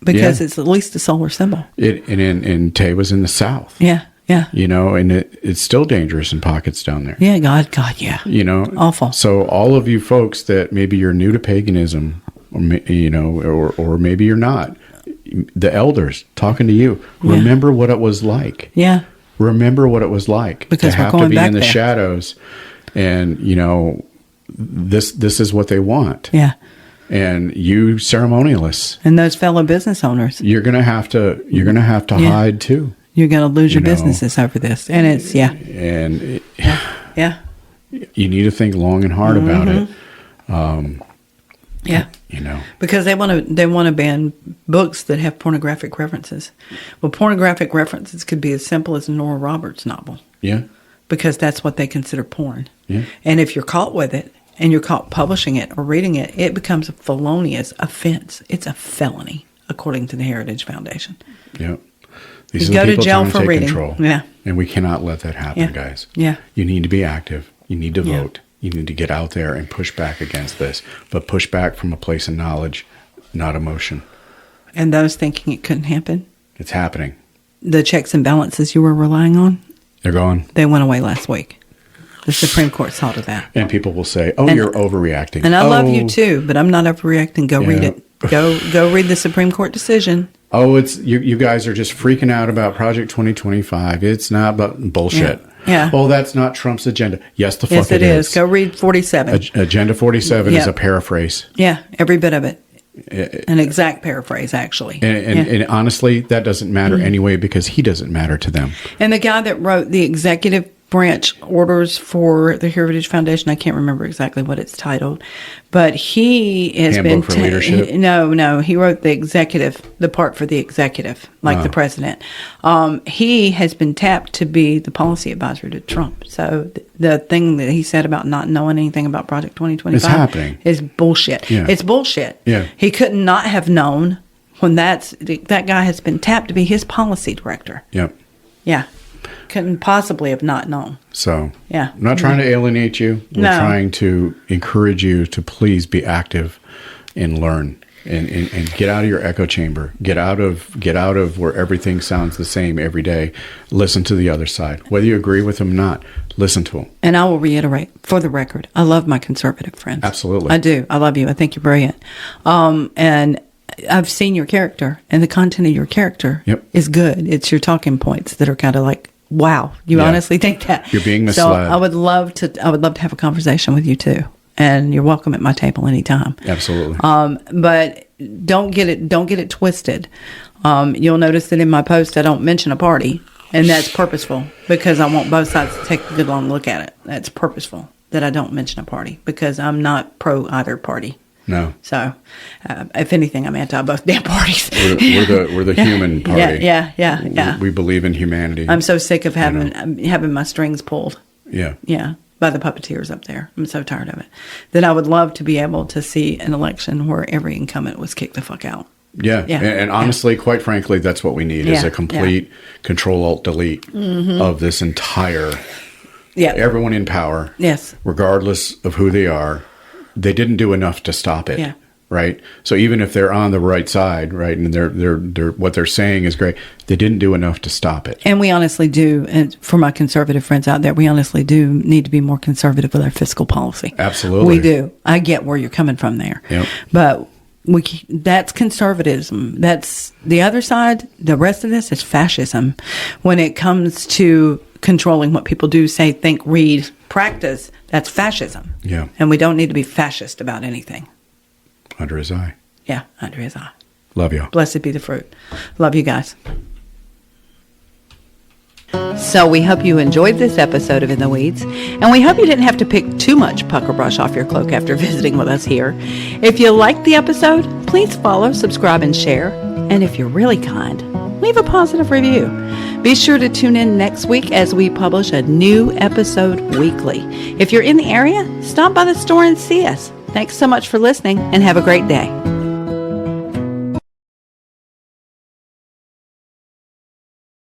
Speaker 2: Because it's at least a solar symbol.
Speaker 1: And Tay was in the South.
Speaker 2: Yeah.
Speaker 1: You know, and it's still dangerous in pockets down there.
Speaker 2: Yeah, God, yeah.
Speaker 1: You know,
Speaker 2: awful.
Speaker 1: So all of you folks that maybe you're new to paganism, or or maybe you're not, the elders talking to you, remember what it was like.
Speaker 2: Yeah.
Speaker 1: Remember what it was like
Speaker 2: because
Speaker 1: to have to be in the shadows, and this is what they want.
Speaker 2: Yeah.
Speaker 1: And you ceremonialists
Speaker 2: and those fellow business owners,
Speaker 1: you're gonna have to hide too.
Speaker 2: You're gonna lose your businesses over this, and it's
Speaker 1: and
Speaker 2: you
Speaker 1: need to think long and hard about it.
Speaker 2: Because they want to ban books that have pornographic references. Well, pornographic references could be as simple as a Nora Roberts novel.
Speaker 1: Yeah,
Speaker 2: because that's what they consider porn.
Speaker 1: Yeah,
Speaker 2: and if you're caught with it, and you're caught publishing it or reading it, it becomes a felonious offense. It's a felony, according to the Heritage Foundation.
Speaker 1: Yeah.
Speaker 2: These you go to jail for reading.
Speaker 1: Control.
Speaker 2: Yeah.
Speaker 1: And we cannot let that happen, guys.
Speaker 2: Yeah.
Speaker 1: You need to be active. You need to vote. You need to get out there and push back against this. But push back from a place of knowledge, not emotion.
Speaker 2: And those thinking it couldn't happen?
Speaker 1: It's happening.
Speaker 2: The checks and balances you were relying on?
Speaker 1: They're gone.
Speaker 2: They went away last week. The Supreme Court saw to that.
Speaker 1: And people will say, you're overreacting.
Speaker 2: And I love you too, but I'm not overreacting. Go read it. Go read the Supreme Court decision.
Speaker 1: Oh, it's you guys are just freaking out about Project 2025. It's not but bullshit.
Speaker 2: Yeah.
Speaker 1: Oh, that's not Trump's agenda. Yes, the fuck
Speaker 2: yes, it is. Go read 47.
Speaker 1: Agenda 47 is a paraphrase.
Speaker 2: Yeah, every bit of it. An exact paraphrase, actually.
Speaker 1: And honestly, that doesn't matter anyway, because he doesn't matter to them.
Speaker 2: And the guy that wrote the executive branch orders for the Heritage Foundation, I can't remember exactly what it's titled, but he has
Speaker 1: Handbook for Leadership?
Speaker 2: No, he wrote the part for the executive, like the president. He has been tapped to be the policy advisor to Trump. So the thing that he said about not knowing anything about Project 2025 is bullshit.
Speaker 1: Yeah.
Speaker 2: It's bullshit.
Speaker 1: Yeah.
Speaker 2: He could not have known when that guy has been tapped to be his policy director.
Speaker 1: Yep.
Speaker 2: Yeah. Couldn't possibly have not known.
Speaker 1: So,
Speaker 2: I'm
Speaker 1: not trying to alienate you. We're trying to encourage you to please be active and learn and get out of your echo chamber. Get out of where everything sounds the same every day. Listen to the other side. Whether you agree with them or not, listen to them.
Speaker 2: And I will reiterate, for the record, I love my conservative friends.
Speaker 1: Absolutely.
Speaker 2: I do. I love you. I think you're brilliant. And I've seen your character, and the content of your character is good. It's your talking points that are kind of like, wow, you honestly think that?
Speaker 1: You're being misled.
Speaker 2: So I would love to have a conversation with you too, and you're welcome at my table anytime.
Speaker 1: Absolutely.
Speaker 2: But don't get it twisted. You'll notice that in my post I don't mention a party, and that's purposeful because I want both sides to take a good long look at it. That's purposeful that I don't mention a party because I'm not pro either party.
Speaker 1: No.
Speaker 2: So, if anything, I'm anti both damn parties.
Speaker 1: We're the human party.
Speaker 2: Yeah.
Speaker 1: We believe in humanity.
Speaker 2: I'm so sick of having my strings pulled.
Speaker 1: Yeah.
Speaker 2: Yeah. By the puppeteers up there. I'm so tired of it. That I would love to be able to see an election where every incumbent was kicked the fuck out.
Speaker 1: Yeah. And honestly, quite frankly, that's what we need is a complete Control-Alt-Delete of this entire, everyone in power, regardless of who they are. They didn't do enough to stop it.
Speaker 2: Yeah.
Speaker 1: Right. So even if they're on the right side, right, and they're what they're saying is great, they didn't do enough to stop it.
Speaker 2: And we honestly do, and for my conservative friends out there, we honestly do need to be more conservative with our fiscal policy.
Speaker 1: Absolutely.
Speaker 2: We do. I get where you're coming from there.
Speaker 1: Yep.
Speaker 2: But that's conservatism. That's the other side. The rest of this is fascism. When it comes to controlling what people do, say, think, read, practice, that's fascism.
Speaker 1: Yeah.
Speaker 2: And we don't need to be fascist about anything.
Speaker 1: Under his eye.
Speaker 2: Yeah, under his eye.
Speaker 1: Love you.
Speaker 2: Blessed be the fruit. Love you guys. So we hope you enjoyed this episode of In the Weeds, and we hope you didn't have to pick too much pucker brush off your cloak after visiting with us here. If you liked the episode, please follow, subscribe, and share. And if you're really kind, leave a positive review. Be sure to tune in next week as we publish a new episode weekly. If you're in the area, stop by the store and see us. Thanks so much for listening, and have a great day.